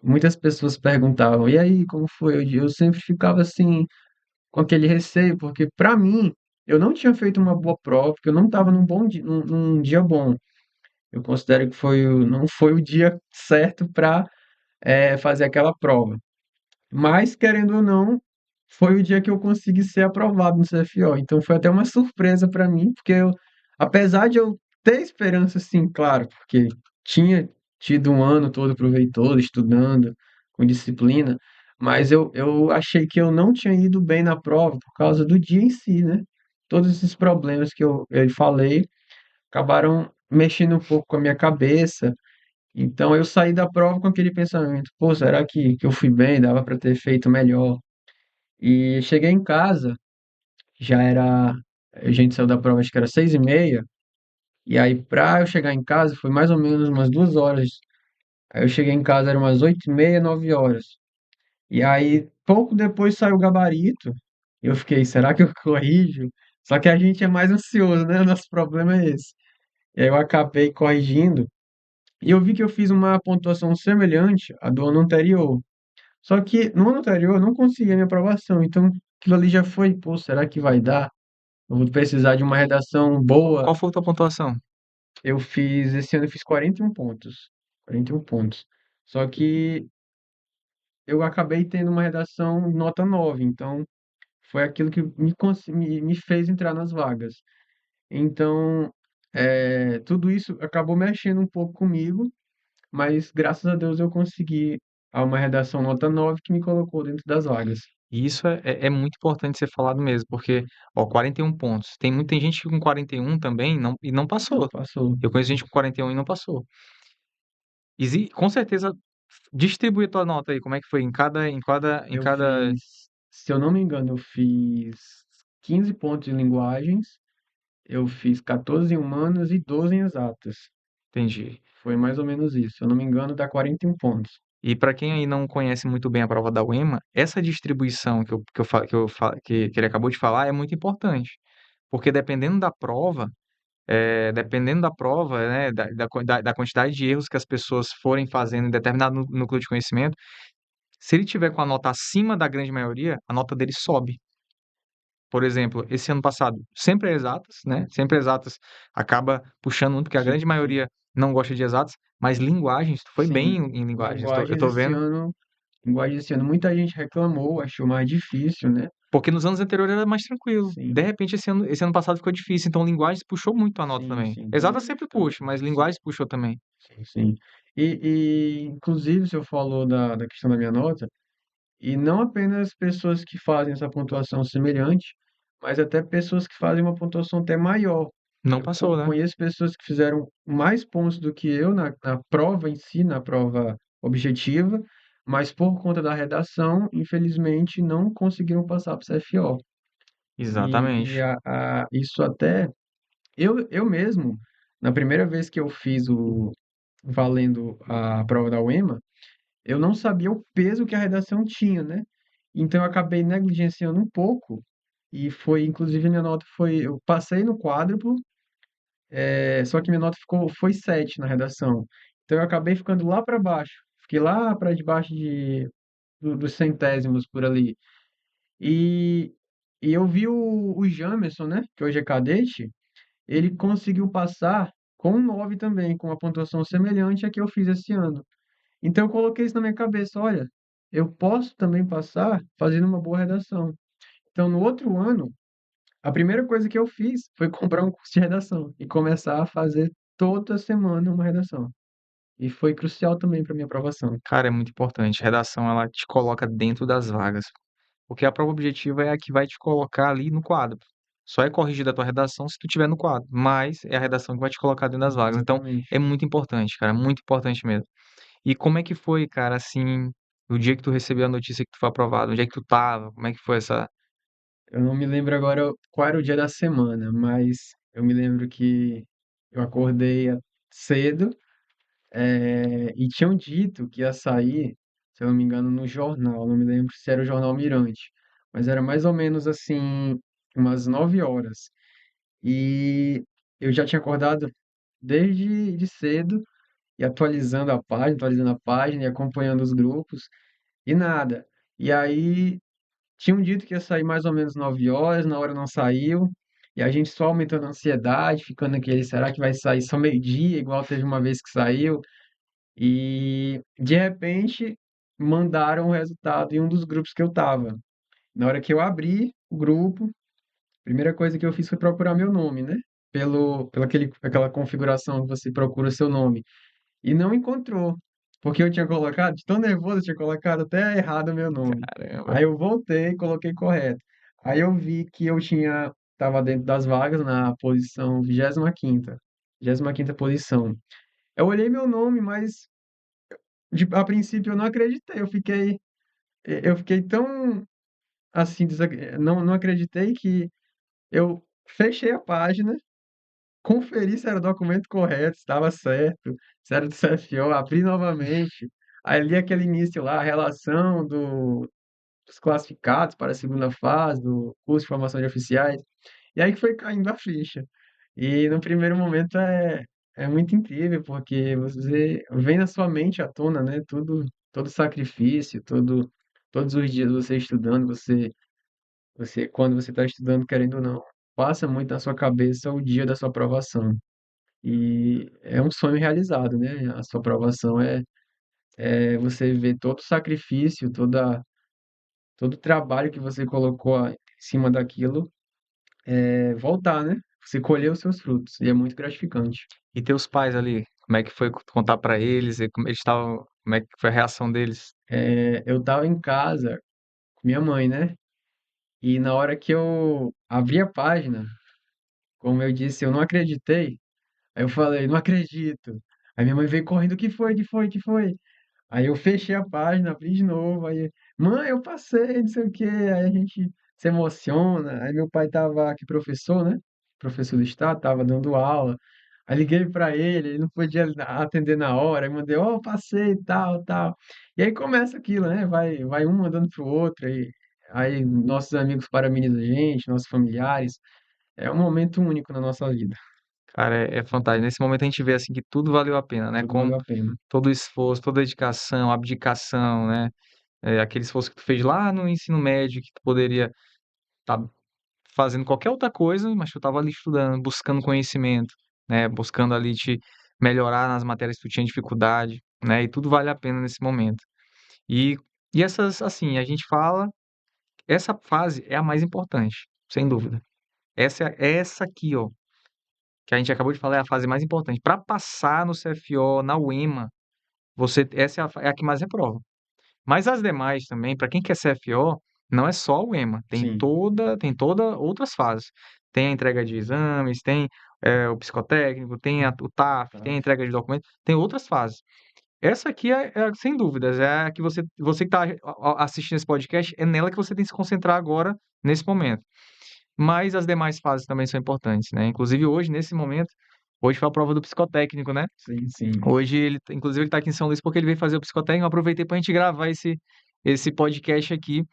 Muitas pessoas perguntavam, e aí, como foi o dia? Eu sempre ficava assim, com aquele receio, porque para mim, eu não tinha feito uma boa prova, porque eu não estava num dia bom. Eu considero que não foi o dia certo para fazer aquela prova. Mas, querendo ou não, foi o dia que eu consegui ser aprovado no CFO. Então foi até uma surpresa para mim, porque apesar de eu ter esperança, sim, claro, porque tinha tido um ano todo proveitoso, estudando, com disciplina, mas eu achei que eu não tinha ido bem na prova por causa do dia em si, né? Todos esses problemas que eu falei acabaram mexendo um pouco com a minha cabeça. Então eu saí da prova com aquele pensamento: pô, será que eu fui bem? Dava para ter feito melhor. E cheguei em casa, já era. A gente saiu da prova, acho que era 6h30. E aí, pra eu chegar em casa, foi mais ou menos umas 2 horas. Aí eu cheguei em casa, era umas 8h30, 9 horas. E aí, pouco depois saiu o gabarito. E eu fiquei, será que eu corrijo? Só que a gente é mais ansioso, né? Nosso problema é esse. E aí eu acabei corrigindo. E eu vi que eu fiz uma pontuação semelhante à do ano anterior. Só que no ano anterior eu não consegui a minha aprovação. Então aquilo ali já foi, pô, será que vai dar? Eu vou precisar de uma redação boa. Qual foi a tua pontuação? Esse ano eu fiz 41 pontos. 41 pontos. Só que eu acabei tendo uma redação nota 9. Então foi aquilo que me fez entrar nas vagas. Então, tudo isso acabou mexendo um pouco comigo, mas graças a Deus eu consegui uma redação nota 9 que me colocou dentro das vagas. E isso é muito importante ser falado mesmo, porque, ó, 41 pontos. Tem gente com 41 também e não Não passou. passou. Eu conheço gente com 41 e não passou. Com certeza, distribui a tua nota aí, como é que foi em Eu cada, fiz, se eu não me engano, eu fiz 15 pontos em linguagens, eu fiz 14 em humanas e 12 em exatas. entendi. Foi mais ou menos isso. Se eu não me engano, dá 41 pontos. E para quem aí não conhece muito bem a prova da UEMA, essa distribuição que ele acabou de falar é muito importante, porque dependendo da prova, né, da quantidade de erros que as pessoas forem fazendo em determinado núcleo de conhecimento, se ele tiver com a nota acima da grande maioria, a nota dele sobe. Por exemplo, esse ano passado, sempre é exatas, né? Sempre exatas acaba puxando muito, porque a grande Sim, maioria não gosta de exatas, mas linguagens, tu foi bem sim. em linguagens, eu Linguagens tô esse vendo. ano, linguagens esse ano, muita gente reclamou, achou mais difícil, né? Porque nos anos anteriores era mais tranquilo. De Sim, repente, esse ano passado ficou difícil. Então, linguagens puxou muito a nota sim, também. sim, Exata também, sempre também. puxa, mas Sim, linguagens puxou também. sim, sim. Inclusive, o senhor falou da questão da minha nota, e não apenas pessoas que fazem essa pontuação semelhante, mas até pessoas que fazem uma pontuação até maior. Não Eu passou, né? conheço pessoas que fizeram mais pontos do que eu na prova em si, na prova objetiva, mas por conta da redação, infelizmente, não conseguiram passar para o CFO. Exatamente. Isso até eu mesmo, na primeira vez que eu fiz valendo a prova da UEMA, eu não sabia o peso que a redação tinha, né? Então eu acabei negligenciando um pouco e foi, inclusive, minha nota foi, eu passei no quádruplo, só que minha nota foi 7 na redação. Então eu acabei ficando lá para baixo, fiquei lá para debaixo dos centésimos por ali. E, e eu vi o Jamerson, né, que hoje é cadete, ele conseguiu passar com um 9 também, com uma pontuação semelhante à que eu fiz esse ano. Então eu coloquei isso na minha cabeça, olha, eu posso também passar fazendo uma boa redação. Então no outro ano, a primeira coisa que eu fiz foi comprar um curso de redação e começar a fazer toda semana uma redação. E foi crucial também para minha aprovação. Cara, é muito importante. Redação, ela te coloca dentro das vagas. Porque a prova objetiva é a que vai te colocar ali no quadro. Só é corrigida a tua redação se tu tiver no quadro. Mas é a redação que vai te colocar dentro das vagas. Então, Exatamente. é muito importante, cara. Muito importante mesmo. E como é que foi, cara, assim, o dia que tu recebeu a notícia que tu foi aprovado? Onde é que tu tava? Como é que foi essa... Eu não me lembro agora qual era o dia da semana, mas eu me lembro que eu acordei cedo, e tinham dito que ia sair, se eu não me engano, no jornal. Não me lembro se era o Jornal Mirante, mas era mais ou menos assim, umas 9 horas. E eu já tinha acordado desde de cedo e atualizando a página e acompanhando os grupos e nada. E aí tinham dito que ia sair mais ou menos 9 horas, na hora não saiu. E a gente só aumentando a ansiedade, ficando aquele, será que vai sair só meio-dia, igual teve uma vez que saiu? E de repente mandaram o resultado em um dos grupos que eu tava. Na hora que eu abri o grupo, a primeira coisa que eu fiz foi procurar meu nome, né? Aquela configuração que você procura o seu nome. E não encontrou. Porque eu tinha colocado, de tão nervoso, eu tinha colocado até errado o meu nome. Caramba. Aí eu voltei e coloquei correto. Aí eu vi que tava dentro das vagas na posição 25ª. 25ª posição. Eu olhei meu nome, mas a princípio eu não acreditei. Eu fiquei tão assim, não acreditei que eu fechei a página, conferi se era o documento correto, se estava certo, se era do CFO, abri novamente, aí li aquele início lá, a relação dos classificados para a segunda fase do curso de formação de oficiais, e aí que foi caindo a ficha. E no primeiro momento é muito incrível, porque você vem na sua mente à tona, né? Todo sacrifício, todos os dias você estudando, quando você está estudando, querendo ou não, passa muito na sua cabeça o dia da sua aprovação. E é um sonho realizado, né? A sua aprovação é você ver todo o sacrifício, todo o trabalho que você colocou em cima daquilo, voltar, né? Você colher os seus frutos. E é muito gratificante. E teus pais ali, como é que foi contar pra eles? E como eles estavam, como é que foi a reação deles? Eu estava em casa com minha mãe, né? E na hora que eu abri a página, como eu disse, eu não acreditei. Aí eu falei, não acredito. Aí minha mãe veio correndo, o que foi, que foi, que foi? Aí eu fechei a página, abri de novo, aí, mãe, eu passei, não sei o quê. Aí a gente se emociona. Aí meu pai tava aqui, professor, né? Professor do estado, tava dando aula. Aí liguei para ele não podia atender na hora. Aí mandei, ó, passei, tal, tal. E aí começa aquilo, né? Vai um mandando pro outro. Aí nossos amigos parabenizam a gente, nossos familiares. É um momento único na nossa vida. Cara, é fantástico. Nesse momento a gente vê assim que tudo valeu a pena, né? Tudo Como valeu a pena. todo o esforço, toda a dedicação, abdicação, né? Aquele esforço que tu fez lá no ensino médio, que tu poderia estar fazendo qualquer outra coisa, mas tu estava ali estudando, buscando conhecimento, né? Buscando ali te melhorar nas matérias que tu tinha dificuldade, né? E tudo vale a pena nesse momento. E, e essas, assim, a gente fala, essa fase é a mais importante, sem dúvida. Essa aqui, ó, que a gente acabou de falar, é a fase mais importante. Para passar no CFO, na UEMA, essa é a que mais reprova. Mas as demais também, para quem quer CFO, não é só o EMA, Sim, tem toda outras fases. Tem a entrega de exames, tem o psicotécnico, tem o TAF, tem a tá. entrega de documentos, tem outras fases. Essa aqui sem dúvidas, é a que você que está assistindo esse podcast, é nela que você tem que se concentrar agora, nesse momento. Mas as demais fases também são importantes, né? Inclusive hoje, nesse momento, hoje foi a prova do psicotécnico, né? Sim, sim. Hoje inclusive ele tá aqui em São Luís porque ele veio fazer o psicotécnico, eu aproveitei pra gente gravar esse podcast aqui.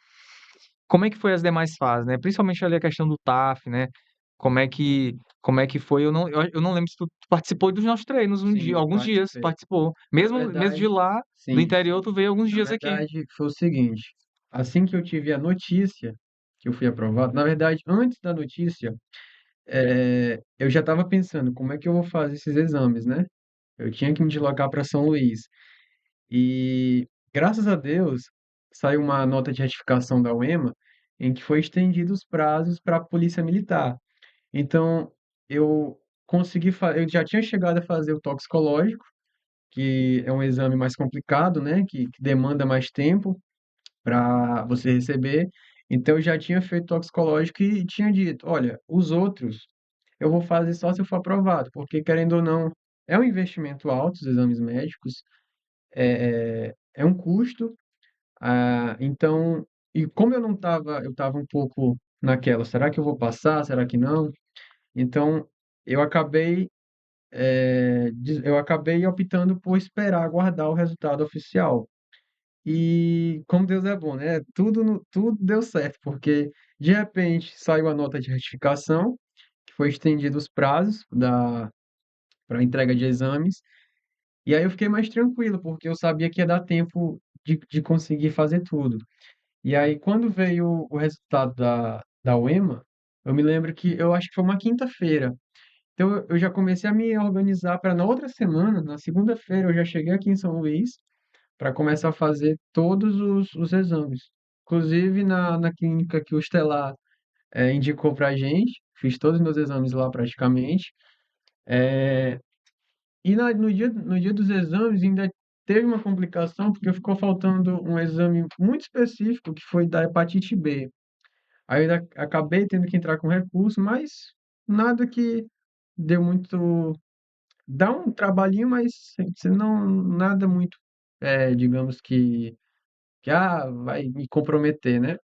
Como é que foi as demais fases, né? Principalmente ali a questão do TAF, né? Como é que foi? Eu não lembro se tu participou dos nossos treinos um Sim, dia, eu alguns dias, participei. participou. Na Mesmo de verdade, lá, do sim, interior, sim. tu veio alguns Na dias aqui. verdade, foi o seguinte: assim que eu tive a notícia que eu fui aprovado, na verdade, antes da notícia, eu já estava pensando como é que eu vou fazer esses exames, né? Eu tinha que me deslocar para São Luís. E graças a Deus saiu uma nota de retificação da UEMA em que foi estendido os prazos para a Polícia Militar. Então, eu eu já tinha chegado a fazer o toxicológico, que é um exame mais complicado, né? Que demanda mais tempo para você receber. Então, eu já tinha feito toxicológico e tinha dito: olha, os outros eu vou fazer só se eu for aprovado, porque querendo ou não, é um investimento alto os exames médicos, é um custo. Então, e como eu não estava, eu estava um pouco naquela: será que eu vou passar? Será que não? Então, eu acabei eu acabei optando por esperar aguardar o resultado oficial. E como Deus é bom, né? Tudo deu certo, porque de repente saiu a nota de retificação, que foi estendido os prazos para entrega de exames, e aí eu fiquei mais tranquilo, porque eu sabia que ia dar tempo de conseguir fazer tudo. E aí, quando veio o resultado da UEMA, eu me lembro que eu acho que foi uma quinta-feira. Então, eu já comecei a me organizar para na outra semana, na segunda-feira, eu já cheguei aqui em São Luís para começar a fazer todos os exames. Inclusive na clínica que o Estelar indicou para a gente, fiz todos os meus exames lá praticamente. E no dia dos exames ainda teve uma complicação, porque ficou faltando um exame muito específico, que foi da hepatite B. Aí eu ainda acabei tendo que entrar com recurso, mas nada que deu muito. Dá um trabalhinho, mas se não nada muito, digamos que vai me comprometer, né?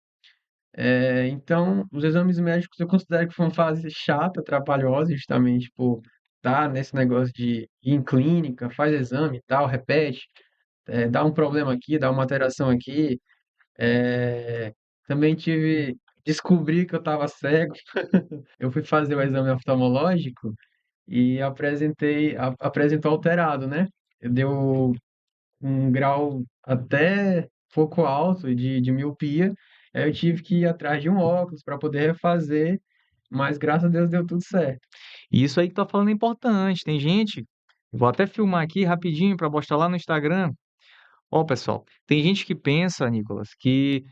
Então, os exames médicos eu considero que foi uma fase chata, trabalhosa, justamente por estar nesse negócio de ir em clínica, faz exame e tal, repete, dá um problema aqui, dá uma alteração aqui. É, também descobri que eu estava cego. Eu fui fazer o exame oftalmológico e apresentou alterado, né? Deu um grau até pouco alto de miopia. Aí eu tive que ir atrás de um óculos para poder refazer, mas graças a Deus deu tudo certo. E isso aí que tu tá falando é importante. Tem gente, vou até filmar aqui rapidinho para postar lá no Instagram. Ó, pessoal, tem gente que pensa, Nicolas, que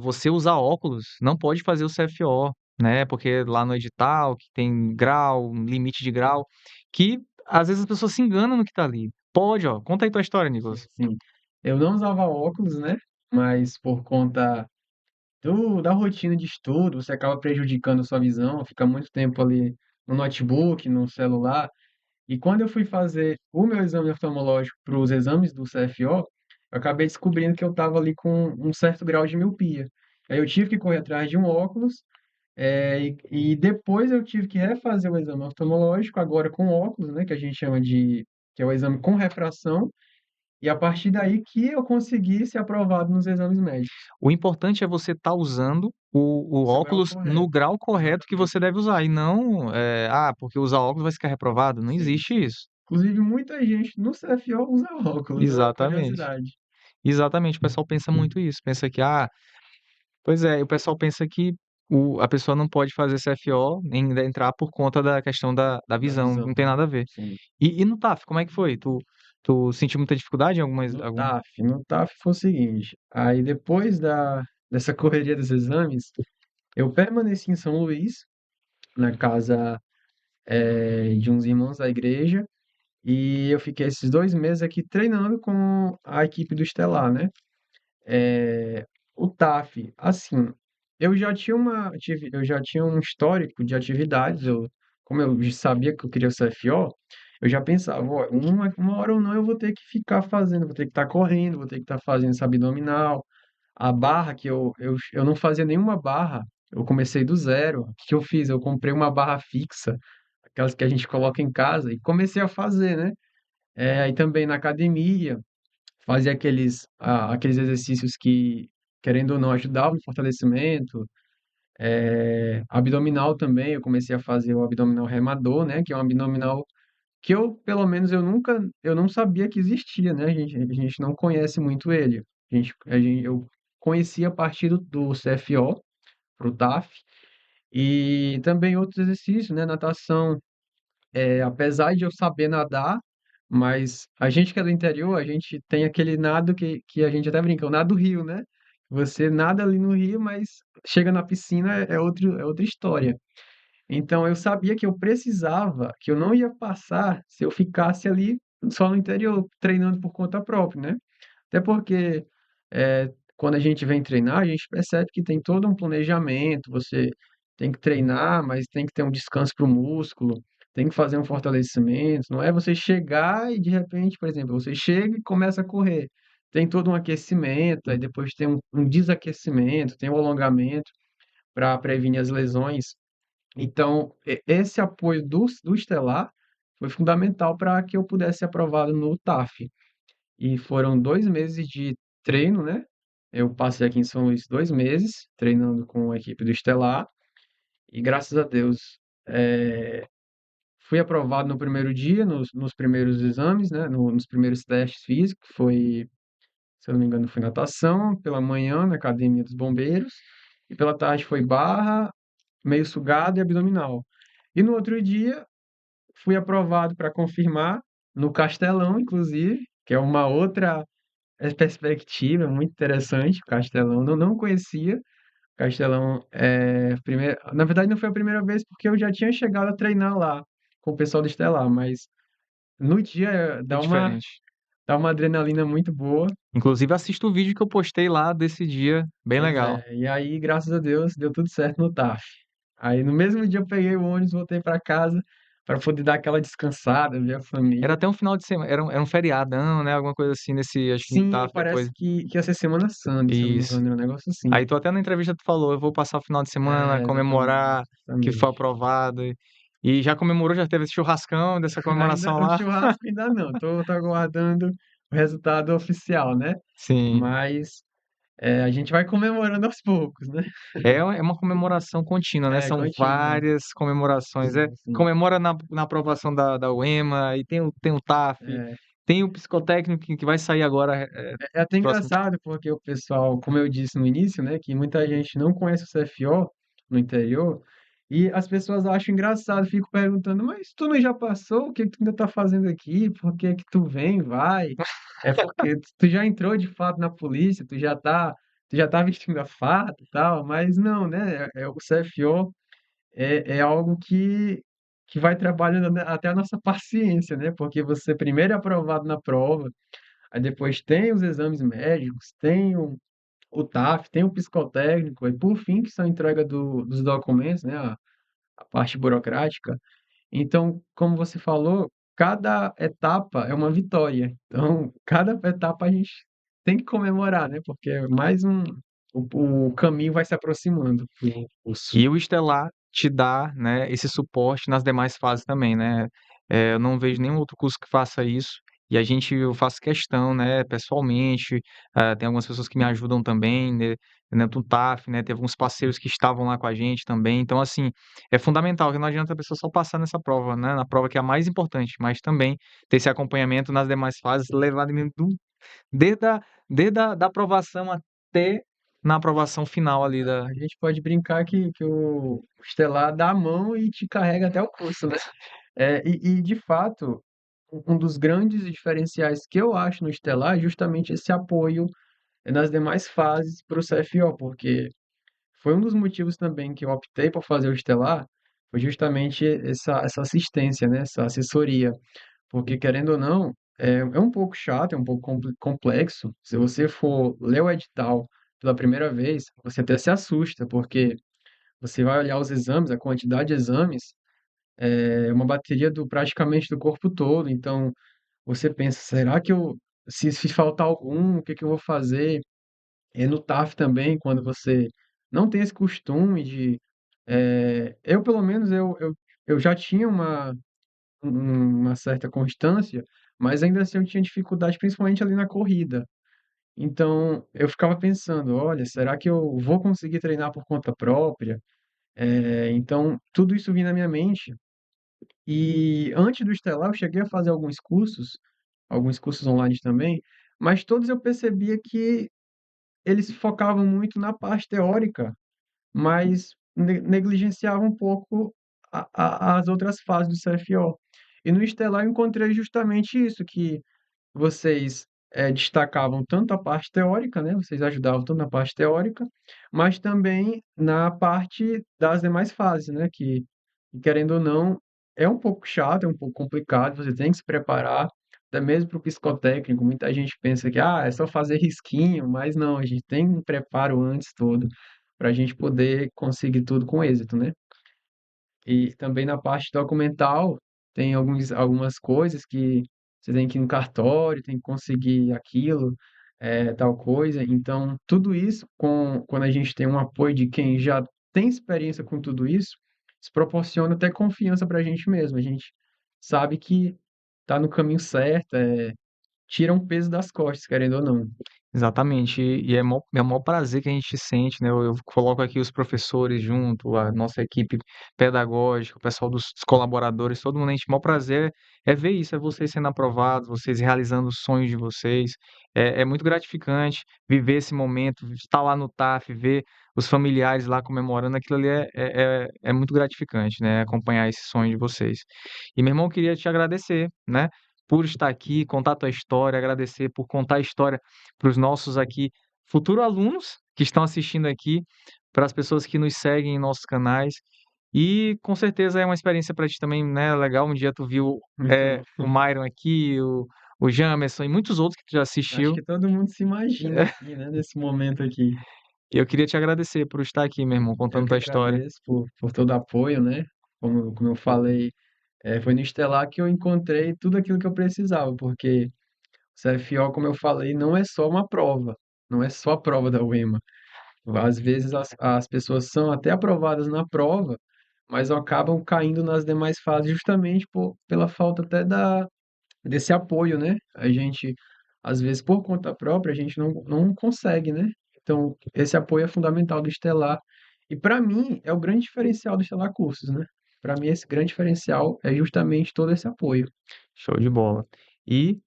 você usar óculos não pode fazer o CFO, né? Porque lá no edital, que tem grau, um limite de grau, que às vezes as pessoas se enganam no que tá ali. Pode, ó. Conta aí tua história, Sim, Nicolas. sim. Eu não usava óculos, né? Mas por conta da rotina de estudo, você acaba prejudicando a sua visão, fica muito tempo ali no notebook, no celular. E quando eu fui fazer o meu exame oftalmológico para os exames do CFO, eu acabei descobrindo que eu estava ali com um certo grau de miopia. Aí eu tive que correr atrás de um óculos, e depois eu tive que refazer o exame oftalmológico, agora com óculos, né, que a gente chama que é o exame com refração, e a partir daí que eu consegui ser aprovado nos exames médicos. O importante é você estar usando o O seu grau óculos no correto, grau correto que você exatamente. deve usar. E não, porque usar óculos vai ficar reprovado. Não Sim, existe sim. isso. Inclusive, muita gente no CFO usa óculos, é uma Exatamente. curiosidade. Exatamente. O pessoal pensa muito isso. Pensa que, pois é, o pessoal pensa que a pessoa não pode fazer CFO nem entrar por conta da questão da Da visão. visão, Não tem né? nada a ver. Sim. E no TAF, como é que foi? Tu sentiu muita dificuldade em algumas, algum? No TAF foi o seguinte, aí depois dessa correria dos exames, eu permaneci em São Luís, na casa de uns irmãos da igreja, e eu fiquei esses 2 meses aqui treinando com a equipe do Estelar, né? É, o TAF, assim, eu já tinha um histórico de atividades, como eu já sabia que eu queria o CFO, eu já pensava, ó, uma hora ou não eu vou ter que ficar fazendo, vou ter que estar correndo, vou ter que estar fazendo esse abdominal, a barra eu não fazia nenhuma barra, eu comecei do zero, o que que eu fiz? Eu comprei uma barra fixa, aquelas que a gente coloca em casa, e comecei a fazer, né? Aí também na academia, fazia aqueles exercícios que, querendo ou não, ajudavam no fortalecimento. Abdominal também, eu comecei a fazer o abdominal remador, né? Que é um abdominal que pelo menos, eu não sabia que existia, né? A gente não conhece muito ele. Eu conhecia a partir do CFO, pro TAF, e também outros exercícios, né? Natação, apesar de eu saber nadar, mas a gente que é do interior, a gente tem aquele nado que a gente até brinca, o nado rio, né? Você nada ali no rio, mas chega na piscina é outra história. Então eu sabia que eu precisava, que eu não ia passar se eu ficasse ali só no interior, treinando por conta própria, né? Até porque quando a gente vem treinar, a gente percebe que tem todo um planejamento, você tem que treinar, mas tem que ter um descanso para o músculo, tem que fazer um fortalecimento, não é você chegar e de repente, por exemplo, você chega e começa a correr. Tem todo um aquecimento, aí depois tem um desaquecimento, tem um alongamento para prevenir as lesões. Então, esse apoio do Estelar foi fundamental para que eu pudesse ser aprovado no TAF. E foram 2 meses de treino, né? Eu passei aqui em São Luís 2 meses treinando com a equipe do Estelar e graças a Deus fui aprovado no primeiro dia, nos primeiros exames, né? Nos primeiros testes físicos. Foi, se eu não me engano, foi natação pela manhã na Academia dos Bombeiros e pela tarde foi barra, meio sugado e abdominal. E no outro dia fui aprovado para confirmar no Castelão, inclusive, que é uma outra perspectiva muito interessante. O Castelão eu não conhecia. Castelão na verdade não foi a primeira vez porque eu já tinha chegado a treinar lá com o pessoal do Estelar, mas no dia É diferente. dá uma adrenalina muito boa. Inclusive, assista o vídeo que eu postei lá desse dia, bem Pois legal. é, e aí, graças a Deus, deu tudo certo no TAF. Aí no mesmo dia eu peguei o ônibus, voltei para casa, para poder dar aquela descansada, ver a Era família. até um final de semana, era um feriadão, né, alguma coisa assim nesse acho que no Sim, TAF depois. parece que ia ser Semana Santa, se eu não me Isso. engano, era um negócio assim. Aí tu até na entrevista tu falou: "Eu vou passar o final de semana, É, exatamente, comemorar que foi exatamente. aprovado", e já comemorou, já teve esse churrascão dessa Ainda comemoração o lá? churrasco ainda não, tô aguardando o resultado oficial, né. Sim. Mas, a gente vai comemorando aos poucos, né. É uma comemoração contínua, né, É, são contínua. várias comemorações, Sim, sim. comemora na aprovação da UEMA, aí tem o TAF, É. tem o psicotécnico que vai sair agora, É até próximo. engraçado, porque o pessoal, como eu disse no início, né, que muita gente não conhece o CFO no interior, e as pessoas acham engraçado, ficam perguntando: "Mas tu não já passou? O que que tu ainda tá fazendo aqui? Por que que tu vem, vai?" É porque tu já entrou de fato na polícia, tu já tá vestindo a farda e tal, mas não, né, o CFO é algo que vai trabalhando até a nossa paciência, né, porque você primeiro é aprovado na prova. Aí depois tem os exames médicos, tem o TAF, tem o psicotécnico, e por fim que são a entrega dos documentos, né, a parte burocrática. Então, como você falou, cada etapa é uma vitória. Então, cada etapa a gente tem que comemorar, né, porque é mais o caminho vai se aproximando para o curso. E o Estelar te dá, né, esse suporte nas demais fases também, né. Eu não vejo nenhum outro curso que faça isso, e eu faço questão, né, pessoalmente, tem algumas pessoas que me ajudam também, né, do TAF, né, teve alguns parceiros que estavam lá com a gente também, então assim, é fundamental, que não adianta a pessoa só passar nessa prova, né, na prova que é a mais importante, mas também ter esse acompanhamento nas demais fases, levar desde a da aprovação até na aprovação final ali da. A gente pode brincar que o Estelar dá a mão e te carrega até o curso, né. E de fato, um dos grandes diferenciais que eu acho no Estelar é justamente esse apoio nas demais fases para o CFO, porque foi um dos motivos também que eu optei por fazer o Estelar, foi justamente essa assistência, né, essa assessoria, porque querendo ou não, é um pouco chato, é um pouco complexo. Se você for ler o edital pela primeira vez, você até se assusta, porque você vai olhar os exames, a quantidade de exames, é uma bateria do praticamente do corpo todo, então você pensa: "Será que eu se faltar algum, o que que eu vou fazer?" E no TAF também, quando você não tem esse costume de, eu pelo menos eu já tinha uma certa constância, mas ainda assim eu tinha dificuldade, principalmente ali na corrida. Então eu ficava pensando: "Olha, será que eu vou conseguir treinar por conta própria?" Então tudo isso vinha na minha mente. E antes do Estelar eu cheguei a fazer alguns cursos online também, mas todos eu percebia que eles focavam muito na parte teórica, mas negligenciavam um pouco as outras fases do CFO. E no Estelar eu encontrei justamente isso, que vocês, destacavam tanto a parte teórica, né, vocês ajudavam tanto na parte teórica, mas também na parte das demais fases, né, que querendo ou não, é um pouco chato, é um pouco complicado, você tem que se preparar, até mesmo para o psicotécnico, muita gente pensa que: "Ah, é só fazer risquinho", mas não, a gente tem um preparo antes todo, para a gente poder conseguir tudo com êxito, né. E também na parte documental, tem algumas coisas que você tem que ir no cartório, tem que conseguir aquilo, tal coisa. Então, tudo isso quando a gente tem um apoio de quem já tem experiência com tudo isso proporciona até confiança para a gente mesmo. A gente sabe que está no caminho certo, tira um peso das costas, querendo ou não. Exatamente, e é maior prazer que a gente sente, né, eu coloco aqui os professores junto, a nossa equipe pedagógica, o pessoal dos colaboradores, todo mundo, a gente maior prazer é ver isso, é vocês sendo aprovados, vocês realizando os sonhos de vocês, é muito gratificante viver esse momento, estar lá no TAF, ver os familiares lá comemorando, aquilo ali é muito gratificante, né, acompanhar esse sonho de vocês. E meu irmão, eu queria te agradecer, né, por estar aqui, contar a tua história, agradecer por contar a história para os nossos aqui futuros alunos que estão assistindo aqui, para as pessoas que nos seguem em nossos canais. E com certeza é uma experiência para ti também, né, legal. Um dia tu viu, Muito bom. o Myron aqui, o Jamerson e muitos outros que tu já Acho assistiu. que todo mundo se imagina aqui, né, nesse momento aqui. E eu queria te agradecer por estar aqui, meu irmão, Eu contando que tua história. agradeço por todo o apoio, né, como eu falei. Foi no Estelar que eu encontrei tudo aquilo que eu precisava, porque o CFO, como eu falei, não é só uma prova, não é só a prova da UEMA. Às vezes as pessoas são até aprovadas na prova, mas acabam caindo nas demais fases justamente pela falta até desse apoio, né? A gente, às vezes, por conta própria, a gente não consegue, né? Então, esse apoio é fundamental do Estelar. E para mim, é o grande diferencial do Estelar Cursos, né? Para mim, esse grande diferencial é justamente todo esse apoio. Show de bola. E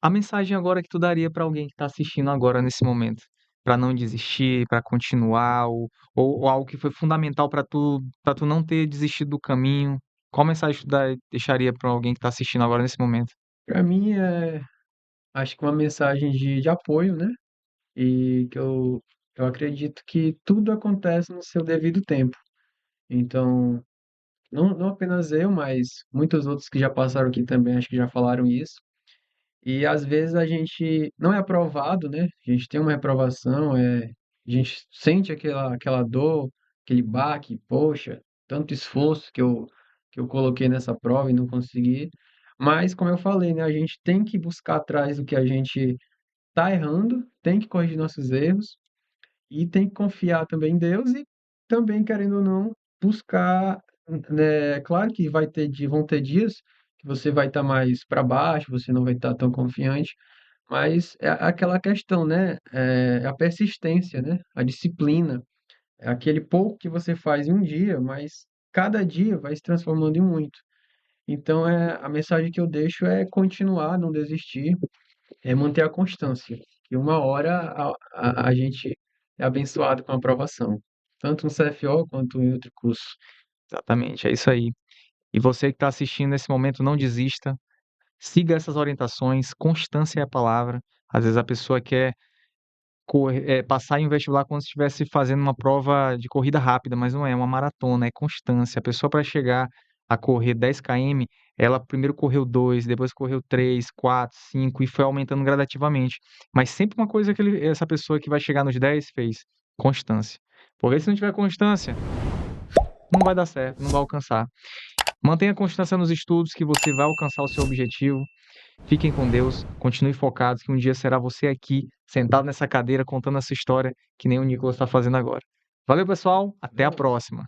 a mensagem agora que tu daria para alguém que está assistindo agora nesse momento, para não desistir, para continuar, ou algo que foi fundamental para tu não ter desistido do caminho. Qual mensagem tu deixaria para alguém que está assistindo agora nesse momento? Para mim, acho que uma mensagem de apoio, né? E que eu acredito que tudo acontece no seu devido tempo. Então, não apenas eu, mas muitos outros que já passaram aqui também, acho que já falaram isso. E às vezes a gente não é aprovado, né? A gente tem uma reprovação, a gente sente aquela dor, aquele baque, poxa, tanto esforço que eu coloquei nessa prova e não consegui. Mas, como eu falei, né? A gente tem que buscar atrás do que a gente tá errando, tem que corrigir nossos erros e tem que confiar também em Deus e também, querendo ou não, buscar, né? Claro que vão ter dias que você vai estar mais para baixo, você não vai estar tão confiante, mas é aquela questão, né? É a persistência, né? A disciplina. É aquele pouco que você faz em um dia, mas cada dia vai se transformando em muito. Então, a mensagem que eu deixo é continuar, não desistir, é manter a constância. E uma hora a gente é abençoado com a aprovação, tanto no CFO quanto em outro curso. Exatamente, é isso aí. E você que está assistindo nesse momento, não desista. Siga essas orientações. Constância é a palavra. Às vezes a pessoa quer passar em um vestibular como se estivesse fazendo uma prova de corrida rápida, mas não é, uma maratona, é constância. A pessoa para chegar a correr 10 km, ela primeiro correu 2, depois correu 3, 4, 5 e foi aumentando gradativamente. Mas sempre uma coisa que essa pessoa que vai chegar nos 10 fez, constância. Porque se não tiver constância, não vai dar certo, não vai alcançar. Mantenha constância nos estudos que você vai alcançar o seu objetivo. Fiquem com Deus, continue focados que um dia será você aqui, sentado nessa cadeira, contando essa história que nem o Nicolas está fazendo agora. Valeu, pessoal, até a próxima.